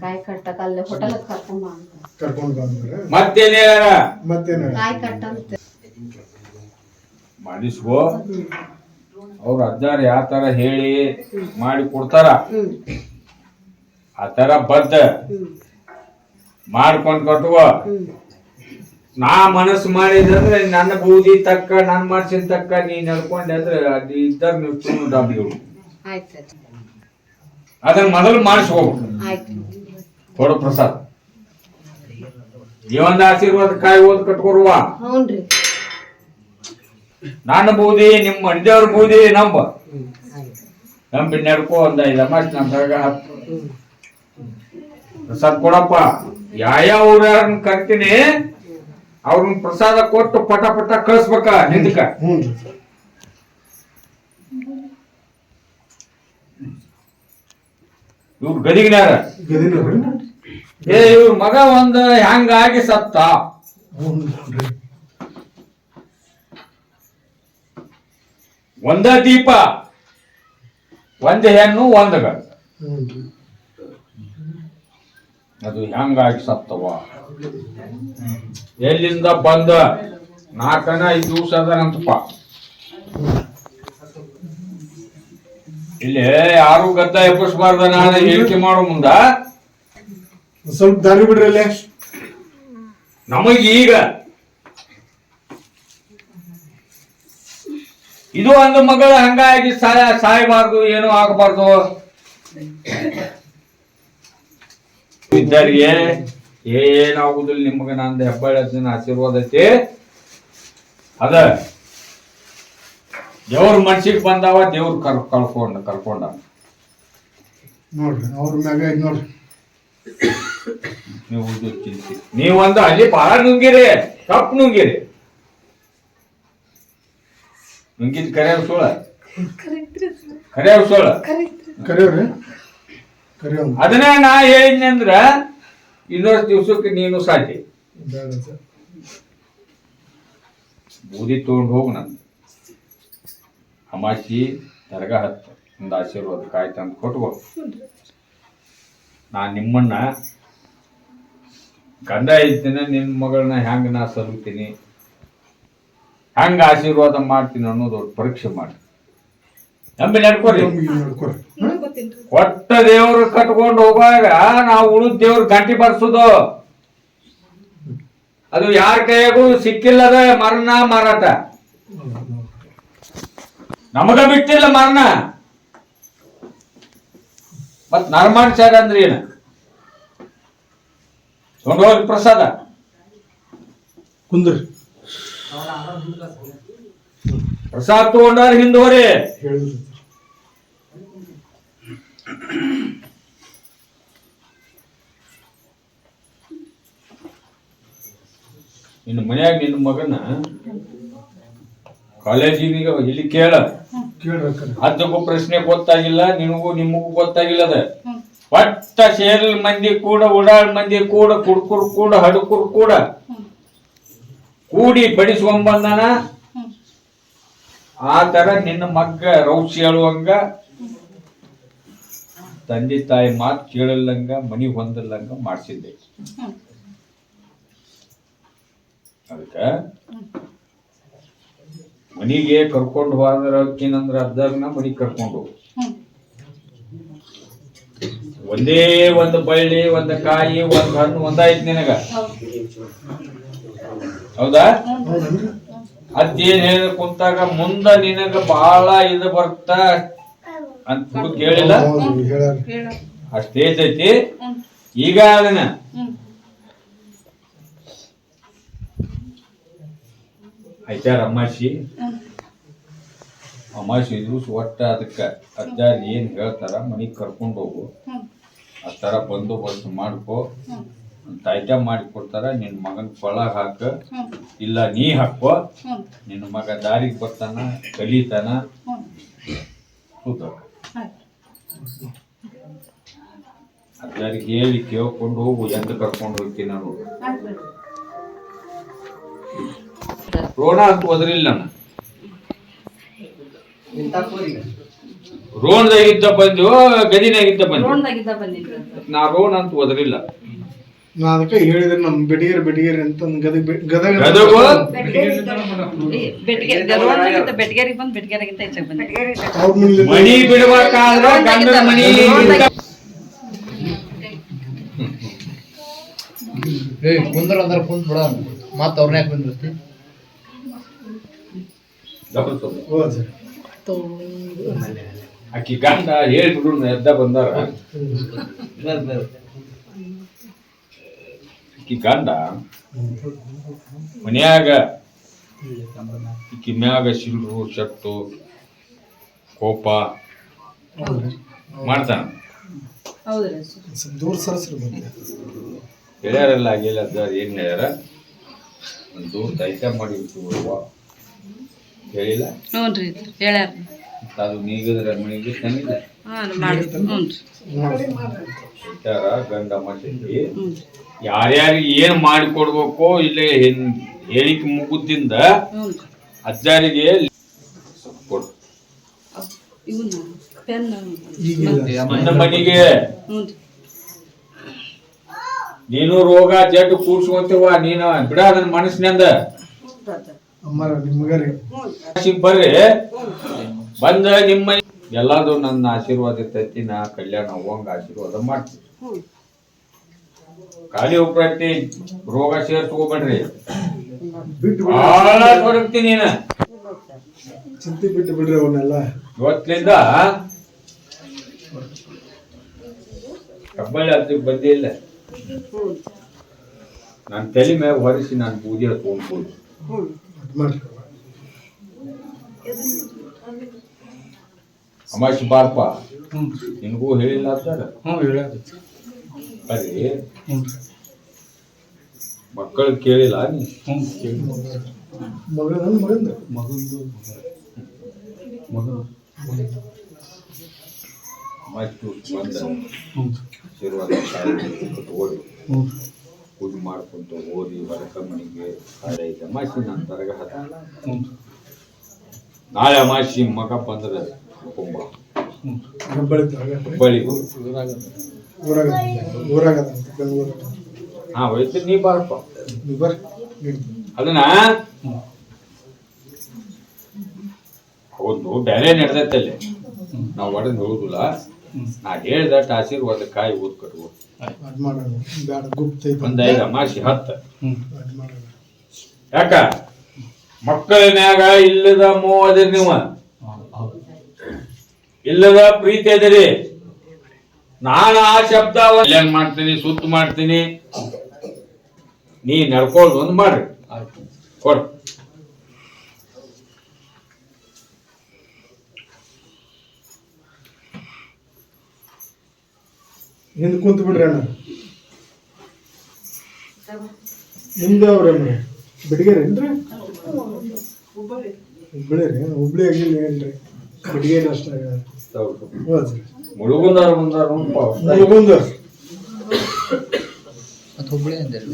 ಕಾಯಿ ಕಟ್ಟಕ ಅಲ್ಲಿ ಹೋಟೆಲ್ ಕರ್ಕೊಂಡ್ ಬಂದ್ರೆ ಮತ್ತೇನ್ ಹೇಳ್ಯಾರ? ಕಾಯಿ ಕಟ್ಟಂತ ಮಾಡಿಸ್ಕೋ. ಅವ್ರ ಅಜ್ಜಾರ ಯಾವ ತರ ಹೇಳಿ ಮಾಡಿ ಕೊಡ್ತಾರ ಆ ತರ ಬದ್ದ ಮಾಡ್ಕೊಂಡ್ ಕಟ್ಟುವ. ನಾ ಮನಸ್ಸು ಮಾಡಿದಂದ್ರೆ ನನ್ನ ಬೂದಿ ತಕ್ಕ, ನನ್ ಮನಸ್ಸಿನ ತಕ್ಕ ನೀ ನಡ್ಕೊಂಡೆ ಅಂದ್ರೆ ಅದು ಇದ್ದಾಗ ನೀವು ಡಬ್ಬಿಗಳು ಅದನ್ನ ಮೊದಲು ಮಾಡಿಸ್ಕೋಬೇಕು. ಕೊಡು ಪ್ರಸಾದ್. ಈ ಒಂದ್ ಆಶೀರ್ವಾದ ಕಾಯಿ ಓದ್ ಕಟ್ಕೊರುವ. ನನ್ನ ಬೂದಿ ನಿಮ್ಮ ಮನೆದೇವ್ರ ಬೂದಿ ನಂಬಿ ನಡ್ಕೋ. ಒಂದ್ 5 ಅಮಾಸ್ ನಮ್ದಾಗ ಪ್ರಸಾದ್ ಕೊಡಪ್ಪ. ಯಾವ ಊರನ್ನ ಕರ್ತೀನಿ ಅವ್ರನ್ನ ಪ್ರಸಾದ ಕೊಟ್ಟು ಪಟ ಪಟ ಕಳಿಸ್ಬೇಕ ಹಿಂದಕ. ಇವ್ರ ಗದಿಗಿನಾರ ಇವ್ರ ಮಗ ಒಂದ್ ಹ್ಯಾಂಗಾಗಿ ಸತ್ತ. ಒಂದ ದೀಪ, ಒಂದ್ ಹೆಣ್ಣು, ಒಂದ್ ಗಂಡ. ಅದು ಹೆಂಗಾಗಿ ಸತ್ತವ, ಎಲ್ಲಿಂದ ಬಂದ? 4-5 ದಿವಸ ಅದನಂತಪ್ಪ. ಇಲ್ಲಿ ಯಾರು ಗದ್ದ ಎಬ್ಬಿಸ್ಬಾರ್ದ. ನಾನು ಹೇಳಿಕೆ ಮಾಡೋ ಮುಂದ ಸ್ವಲ್ಪ ದಾರಿ ಬಿಡ್ರಿ. ನಮಗೀಗ ಇದು ಒಂದು ಮಗಳು ಹಂಗಾಗಿ ಸಾಯಬಾರ್ದು, ಏನೂ ಆಗಬಾರ್ದು. ಇದ್ದರಿಗೆ ಏನಾಗುದಿಲ್ಲ, ನಿಮಗೆ ನಂದು ಹೆಬ್ಬಾಳ ಆಶೀರ್ವಾದ ಐತಿ. ಅದ ದೇವ್ರ ಮನ್ಸಿಗೆ ಬಂದಾವ, ದೇವ್ರ ಕರ್ಕೊಂಡ ನೋಡ್ರಿ ಅವ್ರ ಮ್ಯಾಗ ಐತ್ ನೋಡ್ರಿ. ನೀವು ಚಿಂತೆ, ನೀವೊಂದು ಅಲ್ಲಿ ಬಹಳ ನುಂಗಿರಿ, ಕಪ್ ನುಂಗಿರಿ. ನುಂಗಿದ್ ಕರೆಯವ್ ಸೋಳ, ಕರೆಯವ್ ಸೋಳ ಕರೆಯವ್ರಿ ಕರೆಯವ್. ಅದನ್ನ ನಾ ಹೇಳಿದ್ನಿ ಅಂದ್ರ ಇನ್ನೊಂದು ದಿವ್ಸಕ್ಕೆ ನೀನು ಸಾಟಿ ಬೇಡ ಸರ್. ಬೂದಿ ತಗೊಂಡು ಹೋಗು. ನಂದು ಅಮಾಸಿ ದರ್ಗಾ ಹತ್ತು ಒಂದು ಆಶೀರ್ವಾದ ಕಾಯಿ ತಂದು ಕೊಟ್ಕೋ. ನಾ ನಿಮ್ಮನ್ನ ಗಂಡ ಇರ್ತೀನಿ, ನಿನ್ನ ಮಗಳನ್ನ ಹೆಂಗ ನಾ ಸಲುತ್ತೀನಿ, ಹೆಂಗ ಆಶೀರ್ವಾದ ಮಾಡ್ತೀನಿ ಅನ್ನೋದು ಪರೀಕ್ಷೆ ಮಾಡಿ ನಂಬಿ ನಡ್ಕೊರಿ. ಒಟ್ಟ ದೇವ್ರು ಕಟ್ಕೊಂಡು ಹೋಗುವಾಗ ನಾವು ಉಳಿದ ದೇವ್ರ ಗಂಟಿ ಬರ್ಸುದು. ಅದು ಯಾರ ಕೈಯಾಗೂ ಸಿಕ್ಕಿಲ್ಲದ ಮರಣ ಮಾರಾಟ, ನಮಗ ಬಿಟ್ಟಿಲ್ಲ ಮರಣ. ಮತ್ ನರಮಾಣಿಸ್ಯಾರ ಅಂದ್ರೆ ಏನ? ತಗೊಂಡು ಹೋಗಿ ಪ್ರಸಾದ ಕುಂದ್ರಿ. ಪ್ರಸಾದ ತಗೊಂಡಾರ ಹಿಂದೋರಿ. ಹೇಳಿದ್ರಿ ನಿನ್ನ ಮನ್ಯಾಗ ನಿನ್ನ ಮಗನ ಕಾಲೇಜಿಗೆ ಇಲ್ಲಿ ಕೇಳ. ಅದಕ್ಕೂ ಪ್ರಶ್ನೆ ಗೊತ್ತಾಗಿಲ್ಲ, ನಿಮಗೂ ಗೊತ್ತಾಗಿಲ್ಲ. ಅದ ಒಟ್ಟ ಸೇರಲ್ ಮಂದಿ ಕೂಡ, ಉಡಾಳ್ ಮಂದಿ ಕೂಡ, ಕುಡ್ಕುರ್ ಕೂಡ, ಹಡುಕುರ್ ಕೂಡ ಕೂಡಿ ಬಡಿಸ್ಕೊಂಬಂದನ. ಆ ತರ ನಿನ್ನ ಮಗ್ಗ ರೌಸಿ ಹೇಳುವಂಗ, ತಂದೆ ತಾಯಿ ಮಾತು ಕೇಳಲ್ಲಂಗ, ಮನಿ ಹೊಂದಲ್ಲಂಗ ಮಾಡಿಸಿದ್ದೆ. ಅದಕ್ಕ ಮನಿಗೆ ಕರ್ಕೊಂಡು ಹೋದ್ರಕ್ಕಿನಂದ್ರ ಅರ್ಧಾಗ್ನ ಮನಿಗೆ ಕರ್ಕೊಂಡು ಹೋಗು. ಒಂದೇ ಒಂದು ಬಳ್ಳಿ, ಒಂದು ಕಾಯಿ, ಒಂದು ಹಣ್ಣು ಒಂದಾಯ್ತು ನಿನಗ. ಹೌದಾ? ಅದೇನ್ ಹೇಳ ಕುಂತಾಗ ಮುಂದ ನಿನಗ ಬಹಳ ಇದು ಬರ್ತ ಅಂತ ಕೇಳಿಲ್ಲ. ಆ ಸ್ಟೇಜ್ ಐತಿ ಈಗ. ಅದನ್ನ ಐತಾರ ಅಮಾಸಿ ದಿವಸ ಒಟ್ಟ ಅದಕ್ಕ ಅಜ್ಜಾರ್ ಏನ್ ಹೇಳ್ತಾರ ಮನಿಗ್ ಕರ್ಕೊಂಡು ಹೋಗು. ಆ ತರ ಬಂದೋಬಸ್ತ್ ಮಾಡ್ಕೋ ಅಂತ ಐಟಮ್ ಮಾಡಿ ಕೊಡ್ತಾರ. ನಿನ್ ಮಗನ್ ಕೊಳಗ್ ಹಾಕ, ಇಲ್ಲ ನೀ ಹಾಕೋ. ನಿನ್ನ ಮಗ ದಾರಿಗೆ ಬರ್ತಾನ, ಕಲಿತಾನ. ಅಜ್ಜಾರಿಗೆ ಹೇಳಿ ಕೇಳ್ಕೊಂಡು ಹೋಗು, ಎಂತ ಕರ್ಕೊಂಡು ಹೋಗ್ತೀನಿ ನಾನು. ರೋಣ ಅಂತ ಒದರಿಲ್ಲ. ರೋಣದಾಗಿದ್ದ ಬಂದು, ಗದಿನಾಗಿದ್ದ ಬಂದು, ನಾ ರೋಣ ಅಂತ ಒದರಿಲ್ಲ. ನಾ ಅದಕ್ಕೆ ಹೇಳಿದ್ರೆ ನಮ್ ಬೆಟಗೇರಿ ಅಂತ ಗದಗ ಮನಿ ಬಿಡ್ಬೇಕಾದ್ರ ಗಂಡನ ಮನಿ ಕುಂದ್ರ ಅಂದ್ರೆ ಕುಂತ್ ಬಿಡ, ಮತ್ತ ಅವ್ರನ್ನ ಯಾಕೆ ಬಂದಿರ್ತಿ? ಆಕಿ ಗಂಡ ಹೇಳ್ಬಿಡು ಎದ್ದ ಬಂದಾರ. ಆಕಿ ಗಂಡ ಮನ್ಯಾಗ ಈಕಿ ಮ್ಯಾಗ ಸಿಲ್ರು ಶಟ್ಟು ಕೋಪ ಮಾಡ್ತಾನ. ದೂರ ಸರಸ್ರಿ ಹೇಳ್ಯಾರಲ್ಲ ಆಗಿಲ್ಲ ಏನ್ ಹೇಳ್ಯಾರ, ಒಂದು ದೂರ ದೈತ್ಯ ಮಾಡಿ ಹೇಳಿಲ್ಲ. ಅದು ನೀಗಿದ್ರೆ ಮನೆಗೆ ತಂದಿಲ್ಲ. ಗಂಡ ಮಟ್ಟಿಗೆ ಯಾರ್ಯಾರಿಗೆ ಏನ್ ಮಾಡಿಕೊಡ್ಬೇಕು ಇಲ್ಲೇ ಹೇಳಿಕೆ ಮುಗುದಿಂದ ಅಜ್ಜಾರಿಗೆ ಕೊಡು. ನನ್ನ ಮನೆಗೆ ನೀನು ರೋಗ ಜಡ್ಡು ಕೂಡ್ಸ್ಕೊಂತೀವ, ನೀನು ಬಿಡ ಅದನ್ನ ಮನಸ್ಸಿನಿಂದ. ಬರ್ರಿ ಬಂದ ನಿಮ್ಮ ಎಲ್ಲಾದ್ರು ನನ್ನ ಆಶೀರ್ವಾದ ಇರ್ತೈತಿ. ನಾ ಕಲ್ಯಾಣ ಹೋಗಂಗ ಆಶೀರ್ವಾದ ಮಾಡ್ತೀನಿ. ಖಾಲಿ ಹೋಗ್ಬಿಡ್ತಿ, ರೋಗ ಸೇರ್ಸ್ಕೋಬೇಡ್ರಿ. ಭಾಳ ಬರುತ್ತಿ ನೀನ. ಚಿಂತೆ ಬಿಟ್ಟು ಬಿಡ್ರಿ ಅವನ್ನೆಲ್ಲ. ಇವತ್ತಿನಿಂದ ಕಬ್ಬಳ್ಳಿ ಹತ್ತಿಗೆ ಬಂದಿಲ್ಲ. ನಾನು ತಲೆ ಮ್ಯಾಗ ಹೊರಿಸಿ ನಾನು ಬೂದಿ ಹತ್ಕೊಂಡ್ಬೋದು. ಅಮಾಶಿ ಬಾರಪ್ಪ, ನಿನಗೂ ಹೇಳಿಲ್ಲ ಅಂತಾರ. ಅದೇ ಮಕ್ಕಳು ಕೇಳಿಲ್ಲ ನೀ? ಆಶೀರ್ವಾದ ಕಟ್ಕೊಂಡು ಪೂಜೆ ಮಾಡ್ಕೊಂತ ಓದಿ ಹೊರಕ ಮನೆಗೆ ಐದು ಅಮಾಸಿ ನನ್ನ ತರಗ ನಾಳೆ ಅಮಾಸಿ ಮಗ ಬಂದ್ರೆ ಕುಂಭ ಹುಬ್ಬಳ್ಳಿ ಹಾ ಹೋಯ್ತು. ನೀ ಬಾರಪ್ಪ ಅದನ್ನ ಹೌದು ಬೇರೆ ನಡೆದೈತಲ್ಲಿ ನಾವು ಹೊಡೆದು ಹೇಳುದಿಲ್ಲ. ನಾ ಹೇಳ್ದಟ್ ಆಶೀರ್ವಾದ ಕಾಯಿ ಓದ್ ಕಟ್ಬೋದು. ಒಂದ್ 5 ಅಮಾಸಿ 10 ಯಾಕ ಮಕ್ಕಳನ್ಯಾಗ ಇಲ್ಲದ ಮೋಹ ಅದಿರಿ, ನೀವು ಇಲ್ಲದ ಪ್ರೀತಿ ಅದಿರಿ. ನಾನು ಆ ಶಬ್ದ ಏನ್ ಮಾಡ್ತೀನಿ, ಸುತ್ತ ಮಾಡ್ತೀನಿ, ನೀ ನಡ್ಕೊಳ್ಳೋದು ಒಂದು ಮಾಡ್ರಿ ಕೊಡ್. ಹಿಂದ್ ಕುಂತ ಬಿಡ್ರಿ ಅಣ್ಣ. ನಿಮ್ದು ಅವ್ರಣ್ಣ ಬಿಡಿಗೇರಿ ಏನ್ರಿ? ಹುಬ್ಬಳ್ಳಿ ರೀ. ಹುಬ್ಬಳ್ಳಿ ಆಗಿಲ್ಲ ಏನ್ರಿ? ಬಿಡಿಗೇರಿ ಅಷ್ಟೇ. ಮುಳುಗುಂದಾರ ಮುಳುಗುಂದ ಹುಬ್ಬಳ್ಳಿ ಅಂದೇಳಿ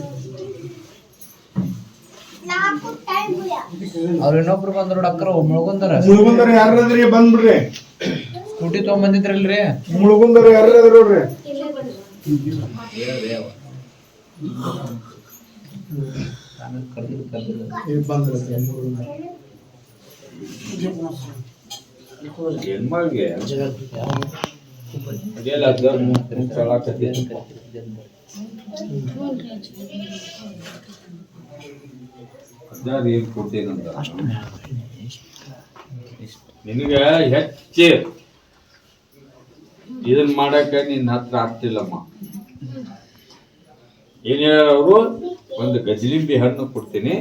ಅವ್ರ ಇನ್ನೊಬ್ರು ಬಂದ್ರು ಅಕ್ಕರ ಮುಳುಗುಂದರ ಯಾರಾದ್ರಿ ಬಂದ್ಬಿಡ್ರಿ. ಸ್ಕೂಟಿ ತಗೊಂಬಂದಿದ್ರಲ್ರಿ ಮುಳುಗುಂದರ ಯಾರಾದ್ರಿ ನೋಡ್ರಿ. ಕೊಡ್ತೇನಂತ ನಿನಗ ಹೆಚ್ಚು ಇದನ್ ಮಾಡಕ ನಿನ್ನ ಹತ್ರ ಆಗ್ತಿಲ್ಲಮ್ಮ. ಏನ್ ಹೇಳೋರು, ಒಂದು ಗಜಲಿಂಬಿ ಹಣ್ಣು ಕೊಡ್ತೀನಿ,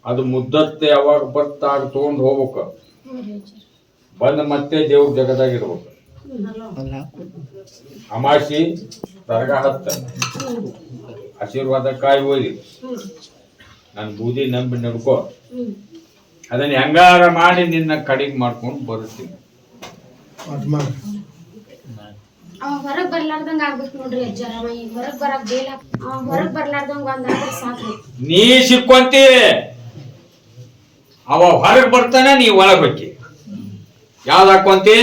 ಅದು ಮುದ್ದತ್ತೆ ಯಾವಾಗ ಬರ್ತಾಗ ತಗೊಂಡು ಹೋಗ್ಬೇಕು. ಬಂದು ಮತ್ತೆ ದೇವ್ರ ಜಗದಾಗಿರ್ಬೇಕು. ಅಮಾಸಿ ತರಗ 10 ಆಶೀರ್ವಾದ ಕಾಯಿ ಹೋಯ್ಲಿ, ನನ್ನ ಬೂದಿ ನಂಬಿ ನಡ್ಕೋ. ಅದನ್ನ ಹೆಂಗಾರ ಮಾಡಿ ನಿನ್ನ ಕಡಿಗೆ ಮಾಡ್ಕೊಂಡು ಬರುತ್ತೀನಿ. ಹೊರಗ್ ಬರ್ಲಾರ್ದಂಗ ಆಗ್ಬೇಕು ನೋಡ್ರಿ ಅಜ್ಜಾರ. ಹೊರಗ್ ಬರಕ್ ಬೇಲ ಹೊರಗ್ ಬರ್ಲಾರ್ದಂಗ ಒಂದ್ ಸಾಕ್ರಿ. ನೀ ಸಿಕ್ಕೊಂತಿ, ಅವ ಹೊರಗ್ ಬರ್ತಾನ, ನೀ ಒಳಗ್ ಹೋಗಿ ಯಾವ್ದು ಹಾಕೊಂತಿ?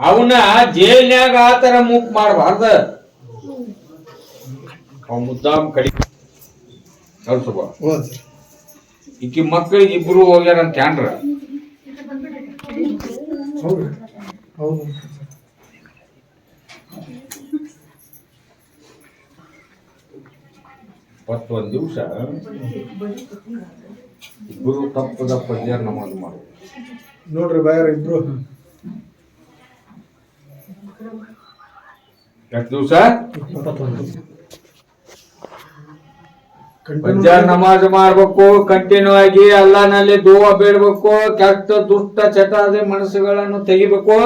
ಅವನ ಜೈಲ್ನ್ಯಾಗ ಆತರ ಮೂಕ್ ಮಾಡಬಾರ್ದ. ಅವ ಮುದ್ದಾಮ್ ಕಡಿ ಕಳ್ಸಬ. ಈಕಿ ಮಕ್ಕಳಿಗೆ ಇಬ್ರು ಹೋಗ್ಯಾರಂತ ಕ್ಯಾನ್ರ. ಒಂದು ದಿವಸ ಇಬ್ರು ತಪ್ಪದ ಪದ್ಯಾರ ನಮಾಜ್ ಮಾಡು ನೋಡ್ರಿ ಬಾಯಾರ ಇಬ್ರು. ಎಷ್ಟು ದಿವಸ ಪದ್ಯಾರ ನಮಾಜ್ ಮಾಡ್ಬೇಕು ಕಂಟಿನ್ಯೂ ಆಗಿ. ಅಲ್ಲಾನಲ್ಲಿ ದೋವ ಬೇಡ್ಬೇಕು, ಕೆಟ್ಟ ದುಷ್ಟ ಚಟಾದೆ ಮನಸ್ಸುಗಳನ್ನು ತೆಗಿಬೇಕು.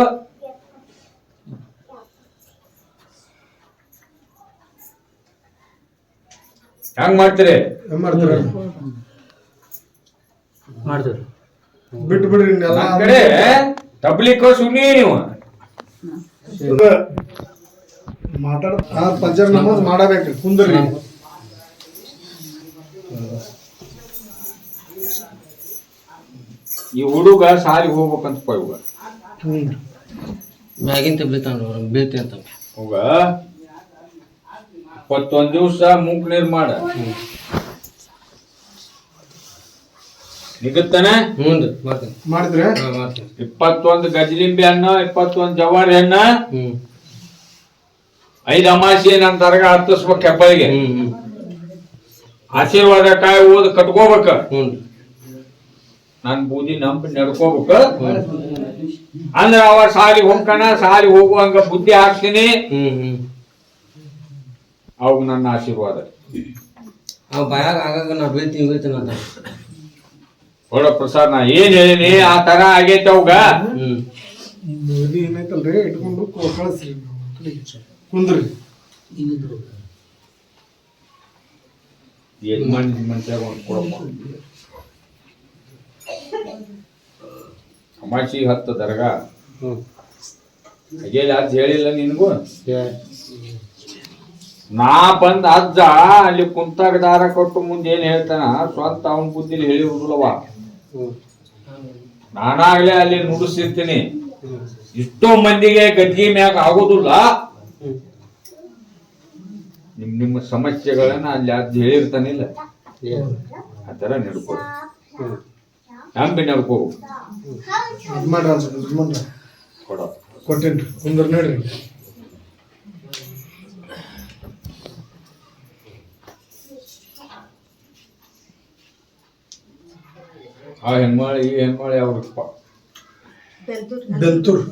ಹೆಂಗ್ ಮಾಡ್ತೀರಿ? ಬಿಟ್ಟು ಬಿಡ್ರಿ ಕಡೆ ತಬ್ಲಿಕ್ಕೋ ಸುಮ್ಮನೆ ನೀವು ಮಾತಾಡ. ಪಂಜರ್ ನಮಾಜ್ ಮಾಡಬೇಕ್ರಿ, ಕುಂದ್ರಿ. ಈ ಹುಡುಗ ಸಾಲಿಗೆ ಹೋಗ್ಬೇಕಂತ ಇವಾಗ ಮ್ಯಾಗಿನ ತಬ್ಲಿತಾನ ಬೀಳ್ತಿ ಅಂತ ಹೋಗ 21 ದಿವಸ ಮೂಕ್ ನೀರ್ ಮಾಡ ನಿಗತ್ತಾನೆ. ಮಾಡಿದ್ರೆ 21 ಗಜಲಿಂಬಿ ಹಣ್ಣು, 21 ಜವಾರಿ ಹಣ್ಣ, 5 ಅಮಾಸಿ ನನ್ನ ತರಗ ಹತ್ತಿಸ್ಬೇಕು ಹೆಬ್ಬಳಿಗೆ. ಆಶೀರ್ವಾದ ಕಾಯಿ ಓದ್ ಕಟ್ಕೋಬೇಕ ಹ್ಞೂ ನನ್ ಬೂದಿ ನಂಬಿ ನಡ್ಕೋಬೇಕ ಅಂದ್ರ ಅವ ಸಾಲಿ ಹೋಗ್ಕಣ ಸಾಲಿ ಹೋಗುವಂಗ ಬುದ್ಧಿ ಹಾಕ್ತೀನಿ ಅವಾಗ ನನ್ನ ಆಶೀರ್ವಾದ ಅವ್ ಬಾಯಾಗ ಆಗಾಗ ನಾ ಬೀಳ್ತೀನಿ ಅಂತ ಹೊಡ ಪ್ರಸಾದ್ ನಾ ಏನ್ ಹೇಳಿನಿ ಆ ತರ ಆಗೈತಿ ಅವಾಗ ಮೋದಿ ಏನೈತಲ್ರಿ ಇಟ್ಕೊಂಡು ಕಳಿಸ್ರಿ ಕುಂದ್ರಿ ಏನ್ ಮಾಡಿ ಮನುಷ್ಯ ಕೊಡಪ್ಪ ಅಮಾಸಿ 10 ದರ್ಗಾ ಹಾಗೆ ಅಜ್ಜ ಹೇಳಿಲ್ಲ ನಿನ್ಗೂ ನಾ ಬಂದ ಅಜ್ಜ ಅಲ್ಲಿ ಕುಂತಾಗ ದಾರ ಕೊಟ್ಟು ಮುಂದೆ ಏನ್ ಹೇಳ್ತಾನ ಸ್ವಂತ ಅವನ್ ಬುದ್ಧಿಲಿ ಹೇಳಿರುದಿಲ್ಲವ ನಾನಾಗ್ಲೇ ಅಲ್ಲಿ ನುಡಿಸಿರ್ತೀನಿ ಇಷ್ಟೋ ಮಂದಿಗೆ ಗದ್ಗಿ ಮ್ಯಾಗ ಆಗೋದಿಲ್ಲ ನಿಮ್ಮ ಸಮಸ್ಯೆಗಳನ್ನ ಅಲ್ಲಿ ಅಜ್ಜ ಹೇಳಿರ್ತಾನಿಲ್ಲ ಆ ತರ ನಡ್ಕೋ ನಂಬಿ ನಡ್ಕೋ ಮಾಡ್ರಿ ಅನ್ಸುತ್ತೆ ಕೊಡ ಕೊಟ್ಟೇನ್ರಿ ಕುಂದ್ರ ನೋಡ್ರಿ ಆ ಹೆಣ್ಮಾಳಿ ಈ ಹೆಣ್ಮಾಳಿ ಅವ್ರಪ್ಪ ಬೆಂತೂರ್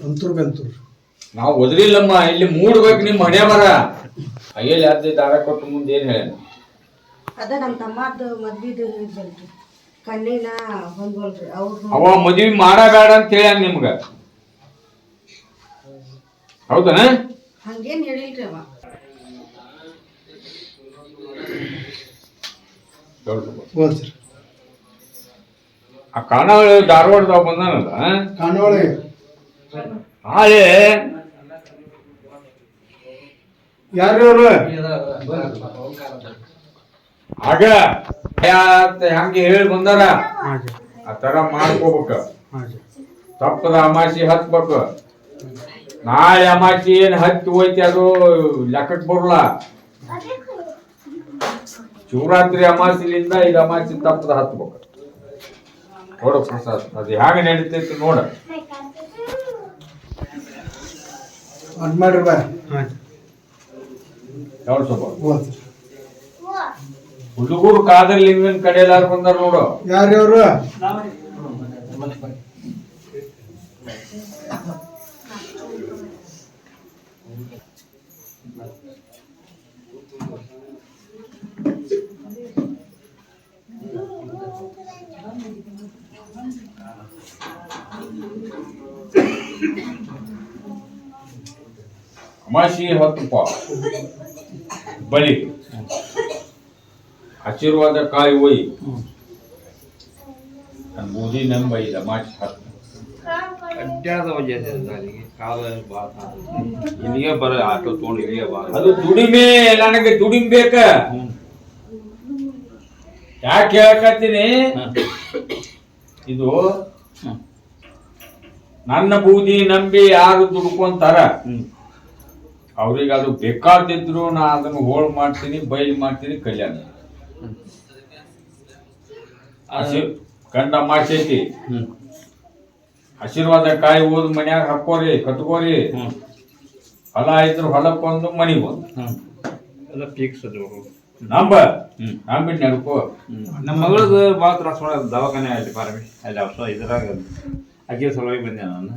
ನಾವು ಒದ್ರಿಲ್ಲಮ್ಮ ಇಲ್ಲಿ ಮೂಡ್ಬೇಕು ನಿಮ್ ಹಣೆ ಬರ ಅಯ್ಯಲ್ಲಿ ಅಜ್ಜಿ ದಾರ ಕೊಟ್ಟು ಮುಂದೆ ಏನ್ ಹೇಳ ಅದ ನಮ್ಮ ತಮ್ಮದ ಮದ್ವಿದು ಹೇಳಿದ್ರಿ ಕಣ್ಣಿನ ಹೊಂದ್ವಲ್ರಿ ಅವ್ರು ಅವ ಮದ್ವಿ ಮಾಡಬೇಡ ಅಂತ ಹೇಳ ನಿಮ್ಗ ಹೌದನ ಹಂಗೇನ್ ಹೇಳಿಲ್ರಿ ಅವ ಹೋದ್ರಿ ಆ ಕಾನಾವಳಿ ಧಾರವಾಡದಾಗ ಬಂದಾನಲ್ಲ ಕಾನಾವಳಿ ಹಾಳೆ ಯಾರ್ರಿ ಅವ್ರು ಆಗ ಹಂಗೆ ಹೇಳಿ ಬಂದಾರ ಆ ತರ ಮಾಡ್ಕೋಬೇಕ ತಪ್ಪದ ಅಮಾಸಿ ಹತ್ಬೇಕು ನಾಳೆ ಅಮಾಸಿ ಏನ್ ಹತ್ತಿ ಹೋಯ್ತಿ ಅದು ಲೆಕ್ಕಕ್ಕೆ ಬರಲ್ಲ ಶಿವರಾತ್ರಿ ಅಮಾಸಿಲಿಂದ ಇದು ಅಮಾಸಿ ತಪ್ಪದ ಹತ್ಬೇಕು ನೋಡ ಪ್ರಸಾದ್ ಅದು ಹ್ಯಾಂಗ ನಡೀತೈತಿ ನೋಡ ಅದ್ ಮಾಡ್ರಿ ಬಾ ಯಾವ ಸ್ವಲ್ಪ ಹೋದ್ರಿ ಹುಡುಗರು ಕಾದರ್ ಲಿಂಗನ್ ಕಡೆ ಎಲ್ಲಾರು ಬಂದಾರ ನೋಡು ಯಾರ್ರಿ ಅವ್ರು ಅಮಾಸಿ 10 ಬಲಿ ಆಶೀರ್ವಾದ ಕಾಯಿ ಒಯ್ ನನ್ನ ಬೂದಿ ನಂಬ ಇದು ಅಮಾಸಿ 10 ಅಡ್ಡಾದ ವಜೆ ಕಾಲ ಇಲ್ಲಿಗೆ ಬರ ಆಟೋ ತೊಗೊಂಡು ಇಲ್ಲಿಗೆ ಬಾ ಅದು ದುಡಿಮೆ ನನಗೆ ದುಡಿಮೆ ಬೇಕ ಯಾಕೆ ಹೇಳಕತ್ತೀನಿ ಇದು ನನ್ನ ಬೂದಿ ನಂಬಿ ಯಾರು ದುಡ್ಕೊಂತಾರ ಅವ್ರಿಗೆ ಅದು ಬೇಕಾದಿದ್ರು ನಾ ಅದನ್ನು ಹೋಳ್ ಮಾಡ್ತೀನಿ ಬೈಲ್ ಮಾಡ್ತೀನಿ ಕಲ್ಯಾಣ ಗಂಡ ಮಾಡ್ಸೈತಿ ಆಶೀರ್ವಾದ ಕಾಯಿ ಓದ್ ಮನ್ಯಾಗ ಹಾಕೋರಿ ಕಟ್ಕೋರಿ ಹೊಲ ಇದ್ರು ಹೊಲಕ್ಕೊಂದು ಮನಿಗೊಂದು ಎಲ್ಲ ಫಿಕ್ಸ್ ಅದು ನಂಬಿ ನಡ್ಕೋ ನಮ್ಮ ಮಗಳದು ಭಾಳ ತ್ರಾಸ ಮಾಡ ದವಾಖಾನೆ ಅಲ್ಲಿ ಪಾರಮಿ ಅಲ್ಲಿ ಅವಸ ಇದ್ರಾಗ ಅಕ್ಕಿ ಸಲುವಾಗಿ ಬಂದೆ ನಾನು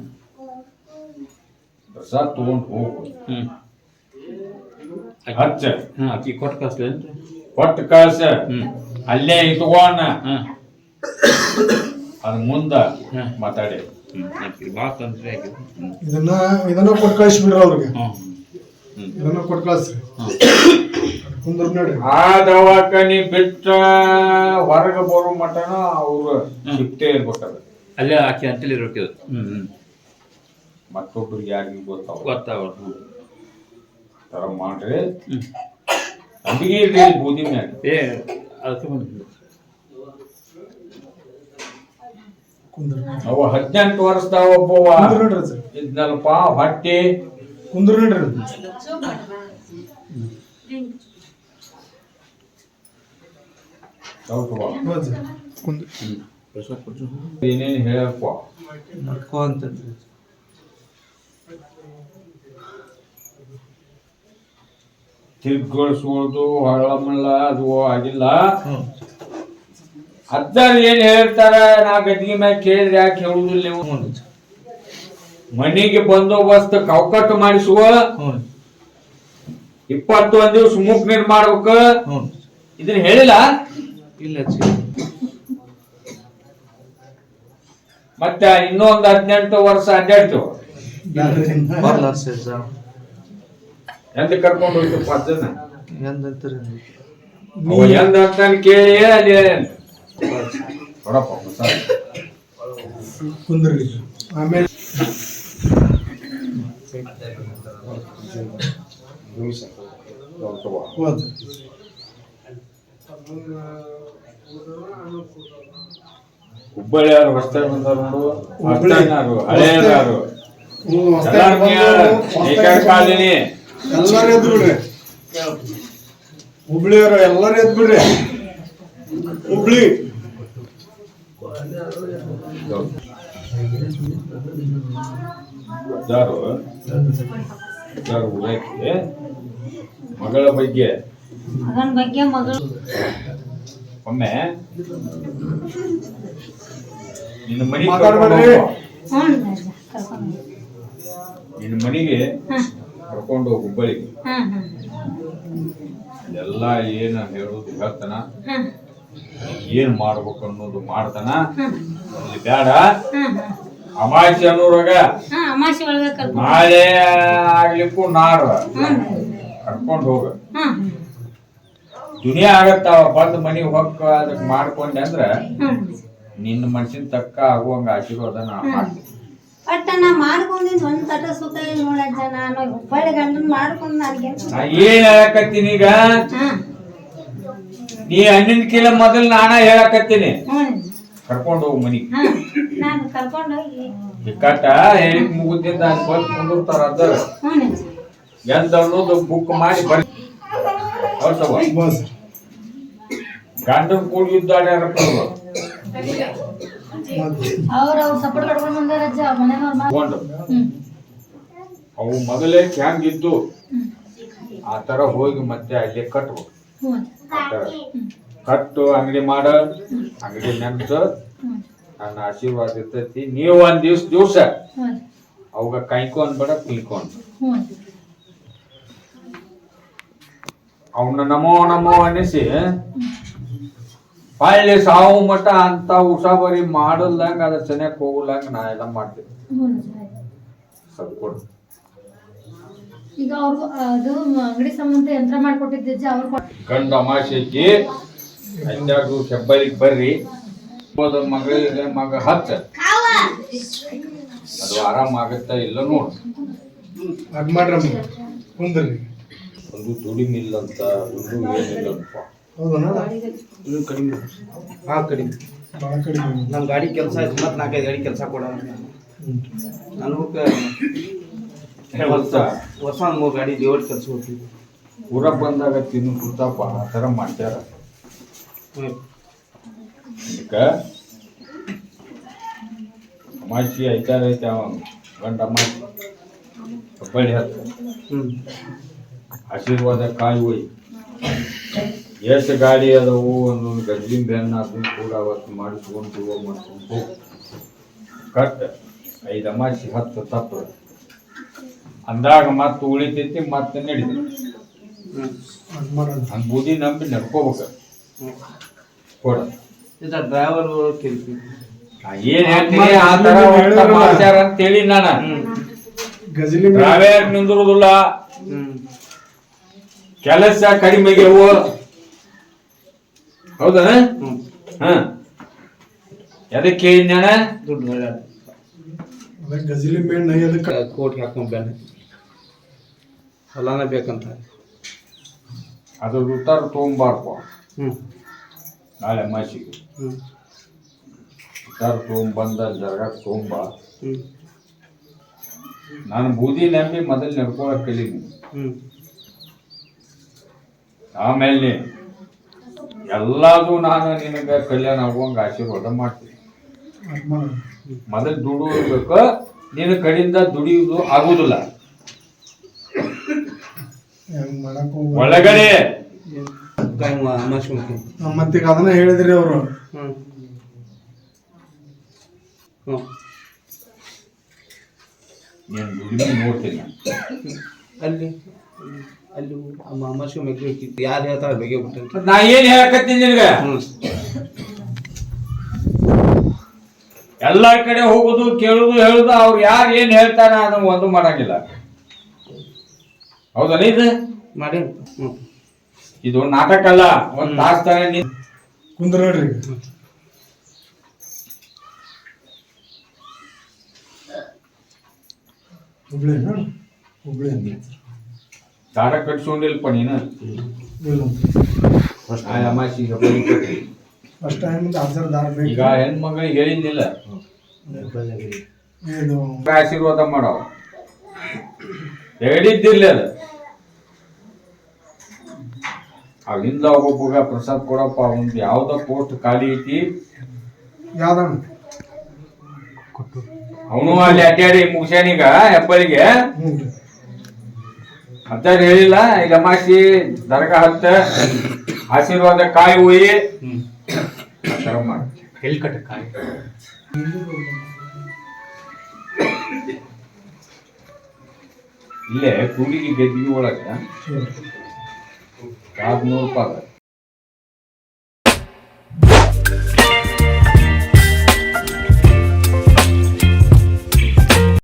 ಪ್ರಸಾದ್ ತಗೊಂಡು ಹೋಗು ಹಚ್ಚ ಅಕ್ಕಿ ಕೊಟ್ಟು ಕಳಿಸ್ಲಿ ಕೊಟ್ಟು ಕಳ್ಸ ಅಲ್ಲೇ ಇಟ್ಕೋಣ ಅದ್ ಮುಂದ ಮಾತಾಡಿ ಭಾಳ ತೊಂದರೆ ಆಗಿದೆ ಇದನ್ನ ಕೊಟ್ಟು ಕಳಿಸ್ಬಿಡ್ರಿ ಅವ್ರಿಗೆ ಇದನ್ನ ಕೊಟ್ಟು ಕಳಿಸ್ರಿ ಕುಂದ್ರ ನೋಡ್ರಿ ಆ ದವಾಖಾನಿ ಬಿಟ್ಟ ಹೊರಗೆ ಬರೋ ಮಟನ ಅವ್ರು ಸಿಕ್ತೇ ಇರ್ಬೇಕದ ಅಲ್ಲೇ ಆಕಿ ಅಂತೇಳಿ ಇರೋಕಿದು ಮತ್ತೊಬ್ರಿಗೆ ಯಾರಿಗೂ ಗೊತ್ತಾವ ತರ ಮಾಡ್ರಿ ನಂಬಿಕೆ ಇರ್ರಿ ಬೂದಿ ಮ್ಯಾಗ ಏ ಅದಕ್ಕೆ ಬಂದಿದ್ದು ಅವ 18 ವರ್ಷದ ಒಬ್ಬವ ಕುಂದ್ರ ನೋಡ್ರಿ ಸರ್ ಇದ್ನಲ್ಪ ಹೊಟ್ಟಿ ಕುಂದ್ರ ನೋಡ್ರಿ ಏನೇನು ಹೇಳಪ್ಪ ತಿರ್ಗೊಳಿಸ್ಬೋದು ಹೊಳಮಲ್ಲ ಅದು ಆಗಿಲ್ಲ. ಅಜ್ಜಾರ್ ಏನ್ ಹೇಳ್ತಾರ ನಾ ಗದ್ದಿಗೆ ಮ್ಯಾಗ ಕೇಳಿದ್ರೆ ಯಾಕೆ ಹೇಳುದಿಲ್ಲ ನೀವು? ಮನಿಗೆ ಬಂದೋಬಸ್ತ್ ಕೌಕಟ್ಟು ಮಾಡಿಸುವ, 21 ದಿವಸ ಮೂಕ್ ನೀರ್ ಮಾಡ್ಬೇಕು, ಇದನ್ನ ಹೇಳಿಲ್ಲ. ಮತ್ತೆ ಇನ್ನೊಂದು 18 ವರ್ಷ ಅಡ್ಡಾಡ್ತು ಎಂದ ಕರ್ಕೊಂಡು ಹೋಯ್ತು ಪದ್ದನ್ನ ಎಂದ ಅಂತ ಕೇಳಿ ಅಲ್ಲಿ ನೋಡಪ್ಪ ಕುಂದ್ರಿ. ಆಮೇಲೆ ಹೋದ್ ಹುಬ್ಬಳ್ಳಿಯವರು ಹೊಸ್ತಾಗಿ ಬಂದಾರ ನೋಡು, ಹೊಸ್ತಾಗಿನಾರು ಹಳೆಯದಾರು ಕಾಲಿನಿ ಎಲ್ಲಾರು ಎದ್ದು ಬಿಡ್ರಿ. ಹುಬ್ಳಿಯವರು ಎಲ್ಲಾರು ಎದ್ದು ಬಿಡ್ರಿ. ಹುಬ್ಳಿ ಮಗಳ ಬಗ್ಗೆ ಮಗನ ಬಗ್ಗೆ ಮಗಳು ಒಮ್ಮೆ ನಿನ್ನ ಮನೆಗೆ ಮಾತಾಡ್ಬೇಡ್ರಿ. ನಿನ್ನ ಮನೆಗೆ ಕರ್ಕೊಂಡು ಹೋಗಿ ಹುಬ್ಬಳ್ಳಿಗೆ. ಎಲ್ಲ ಏನ ಹೇಳೋದು ಹೇಳ್ತಾನ, ಏನ್ ಮಾಡ್ಬೇಕು ಅನ್ನೋದು ಮಾಡ್ತಾನ. ಅಲ್ಲಿ ಬೇಡ ಅಮಾಸಿ ಅನ್ನೋರಾಗ ನಾಳೆ ಆಗ್ಲಿಕ್ಕೂ ನಾರ ಕರ್ಕೊಂಡು ಹೋಗ. ದುನಿಯಾ ಆಗತ್ತಾವ ಬಂದ್ ಮನಿಗೆ ಹೊಕ್ಕ ಅದಕ್ಕೆ ಮಾಡ್ಕೊಂಡೆ ಅಂದ್ರ ನಿನ್ನ ಮನ್ಸಿನ ತಕ್ಕ ಆಗುವಂಗ ಆಶೀರ್ವಾದ ನಾ ಮಾಡ್ತೀನಿ. ಒಟ್ಟ ನಾ ಮಾಡ್ಕೊಂಡಿದ್ ಒಂದ್ ತಟ ಸುಖ ಇಲ್ಲ ನೋಡಜ್ಜ. ನಾನು ಹುಬ್ಬಳ್ಳಿ ಗಂಡನ್ ಮಾಡ್ಕೊಂಡ್ ನನಗೆ ನಾ ಏನ್ ಹೇಳಕತ್ತೀನಿ ಈಗ, ನೀ ಅಣ್ಣಿನ ಕಿಲ ಮೊದಲ್ ನಾನ ಹೇಳಕತ್ತೀನಿ, ಕರ್ಕೊಂಡು ಹೋಗು ಮನಿಗೆ. ನಾನು ಕರ್ಕೊಂಡು ಹೋಗಿ ಕಟ್ಟ ಹೇಳಿ ಮುಗುದಿಂದ ಬಂದ್ ಕುಂದಿರ್ತಾರ ಅದ ಎಂದ ಅನ್ನೋದು ಬುಕ್ ಮಾಡಿ ಬರ್ರಿ. ಬಸ್ ಗಂಡನ್ ಕೂಡಿ ಇದ್ದಾಡ್ಯಾರ ಅವ್ರ ಸಪೋರ್ಟ್ ಕಟ್ಕೊಂಡ್ ಬಂದಾರ ಅಜ್ಜ ಮನೆಯವ್ರ ಅವು ಮೊದಲೇ ಕ್ಯಾಂಗಿದ್ದು ಆ ತರ ಹೋಗಿ ಮತ್ತೆ ಅಲ್ಲಿ ಕಟ್ಬೇಕು. ಕಟ್ಟು ಅಂಗಡಿ ಮಾಡ, ಅಂಗಡಿ ನೆನ್ಸ ನನ್ನ ಆಶೀರ್ವಾದ ಇರ್ತೈತಿ. ನೀವು ಒಂದ್ ದಿವ್ಸ ಅವಾಗ ಕೈಕೊ ಅನ್ಬೇಡ, ಕುಯ್ಕೊ ಅನ್ಬೇಡ. ಅವನ್ನ ನಮೋ ನಮೋ ಅನ್ನಿಸಿ ಪಾಳ್ಯ ಸಾವು ಮಠ ಅಂತ ಉಸಾಬರಿ ಮಾಡಲ್ದಂಗ ಅದ ಚೆನ್ನಾಗಿ ಹೋಗಲಂಗ ನಾ ಎಲ್ಲ ಮಾಡ್ತೀನಿ. ಸದ್ಕೊಡು. ಈಗ ಅವ್ರು ಅದು ಅಂಗಡಿ ಸಂಬಂಧ ಯಂತ್ರ ಮಾಡ್ಕೊಟ್ಟಿದ್ದ ಅವ್ರು ಗಂಡ ಅಮಾಸೆಗೆ 5 ಹೆಬ್ಬರಿಗೆ ಬರ್ರಿ. ಮಗಳಿಗೆ ಮಗ ಹತ್ತ ಅದು ಆರಾಮ ಆಗತ್ತ ಇಲ್ಲ ನೋಡು. ಅದ್ ಮಾಡ್ರಮ್ಮ ಕುಂದ್ರಿ. ಒಂದು ದುಡಿಮಿಲ್ಲ ಅಂತ ಒಂದು ಏನಿಲ್ಲಪ್ಪ. ಹೌದಾ ಕಡಿಮೆ ಕಡಿಮೆ ಭಾಳ ಕಡಿಮೆ. ನಮ್ಮ ಗಾಡಿ ಕೆಲಸ ಆಯ್ತು, ಮತ್ತೆ 4-5 ಗಾಡಿ ಕೆಲಸ ಕೊಡ ನಾನು ವರ್ಷ 3 ಗಾಡಿ ದೇವ್ರ ಕೆಲಸ ಹೋಗ್ತೀವಿ. ಊರ ಬಂದಾಗ ತಿನ್ನು ಕುರ್ತಾಪ ಆ ಥರ ಮಾಡ್ತಾರ. ಅದಕ್ಕೆ ಅಮಾಸಿ ಐತೆ ಅವ ಗಂಡ ಅಮಾಸಿ ಕಬ್ಬಳ್ಳಿ ಹತ್ತ ಆಶೀರ್ವಾದ ಕಾಯಿ ಹೋಯ್ ಎಷ್ಟು ಗಾಡಿ ಅದವು ಒಂದೊಂದು ಗಜ್ಲಿನ ಬೆನ್ನ ಅದನ್ನು ಕೂಡ ಅವತ್ತು ಮಾಡಿಸ್ಕೊಂಡು ಮಾಡ್ಕೊಂಡು ಕಟ್ 5 ಅಮಾಸಿ 10 ತಪ್ಪ ಅಂದಾಗ ಮತ್ತೆ ಉಳಿತೈತಿ, ಮತ್ತೆ ನಡೀತೈತಿ. ಹಂಗ ಬೂದಿ ನಂಬಿ ನಡ್ಕೋಬೇಕ. ಕೊಡ ಡ್ರೈವರ್ ಕೇಳ್ತೀವಿ ಏನ್ ಹೇಳ್ತೀನಿ ಆ ತರ ಮಾಡ್ತಾರ ಅಂತೇಳಿ ನಾನು ಗಜಲಿ ಡ್ರೈವರ್ ನಿಂದಿರುದಿಲ್ಲ. ಕೆಲಸ ಕಡಿಮೆಗೆವು ಹೌದಾ? ಎದಕ್ಕೆ ಕೇಳಿದ್ಯಾನ? ದುಡ್ಡು ಗಜಲಿ ಮೇಣ್ ಅದಕ್ಕೆ ಕೋಟ್ಗೆ ಹಾಕೊಂಡ್ ಬ್ಯಾನ ಹೊಲಾನ ಬೇಕಂತ ಅದು ಉತ್ತಾರ ತೊಗೊಂಬಾರ್ಪ. ನಾಳೆ ಅಮಾಸಿಗೆ ಉತ್ತಾರ ತೊಗೊಂಬಂದ ಜರಗಾಕ ತೊಗೊಂಬ. ನಾನು ಬೂದಿ ನಂಬಿ ಮೊದಲು ನಡ್ಕೊಳಕ್ ಕಲೀನಿ. ಆಮೇಲೆ ಎಲ್ಲಾದು ನಾನು ನಿನಗೆ ಕಲ್ಯಾಣ ಆಗುವಂಗ ಆಶೀರ್ವಾದ ಮಾಡ್ತೀನಿ. ಮೊದಲು ದುಡಿಬೇಕು, ನಿನ್ನ ಕಡೆಯಿಂದ ದುಡಿಯುವುದು ಆಗುದಿಲ್ಲ. ಹೆಂಗ್ ಮಾಡಕ್ ಹೋಗ್ಬಾರ್ದು. ಒಳಗಡೆ ಅಮಾಸಿ ಮಾಡ್ತೀನಿ. ಮತ್ತೀಗ ಅದನ್ನ ಹೇಳಿದ್ರಿ ಅವರು. ಹ್ಞೂ ಹ್ಞೂ ನೀನು ದುಡಿಮೆ ನೋಡ್ತೀನಿ. ಅಲ್ಲಿ ಅಲ್ಲಿ ಅಮಾಸಿ ಮೆಗ್ರಿ ಯಾರು ಹೇಳ್ತಾರೆ ಬೇಗ ಬಿಟ್ಟು. ಮತ್ತ್ ನಾ ಏನ್ ಹೇಳಕತ್ತೀನಿ ನಿನಗ? ಹ್ಞೂ ಎಲ್ಲಾ ಕಡೆ ಹೋಗುದು ಕೇಳುದು ಹೇಳುದು ಅವ್ರು ಯಾರು ಏನ್ ಹೇಳ್ತಾರ ಅದನ್ನ ಒಂದು ಮಾಡಂಗಿಲ್ಲ. ಹೌದಲ್ಲ ಇದು? ಮಾಡಿ. ಹ್ಞೂ ಇದು ನಾಟಕ ಅಲ್ಲ. ಒಂದ್ ತಾಸ್ ತರ ಕುಂದ್ರ ನೋಡ್ರಿ. ಹುಬ್ಳಿ ಹುಬ್ಳಿ ದಾರ ಕಟ್ಸ್ಕೊಂಡಿಲ್ಪ ನೀನು. ಅಮಾಸಿಗೆ ಫಸ್ಟ್ ಟೈಮ್ ಅರ್ಜರ್ ದಾರ ಬೇಕು. ಈಗ ಹೆಣ್ಮಗಳಿಗೆ ಹೇಳಿದ್ನಿಲ್ಲ ಇದು ಆಶೀರ್ವಾದ ಮಾಡವ ಹೇಳಿದ್ದಿರ್ಲಿ ಅದ. ಅಲ್ಲಿಂದ ಒಬ್ಬೊಬ್ಬಗ ಪ್ರಸಾದ್ ಕೊಡಪ್ಪ ಒಂದು ಯಾವ್ದ ಪೋಸ್ಟ್ ಖಾಲಿ ಐತಿ ಯಾವ್ದಣ್ಣ ಅವನು ಅಲ್ಲಿ ಅಡ್ಡಾಡಿ ಮುಗಿಸ್ಯಾನೀಗ ಹೆಬ್ಬಳಿಗೆ ಹ್ಞೂ ಅಂತ ಹೇಳಿಲ್ಲ. ಈಗ ಅಮಾಸಿ ದರ್ಗಾ ಹತ್ತ ಆಶೀರ್ವಾದ ಕಾಯಿ ಹೋಯಿ ಮಾಡ ಇಲ್ಲೇ ಕೂಡಿಗೆ ಗೆದ್ದಿಗೆ ಒಳಗ 500 ರೂಪಾಯಿ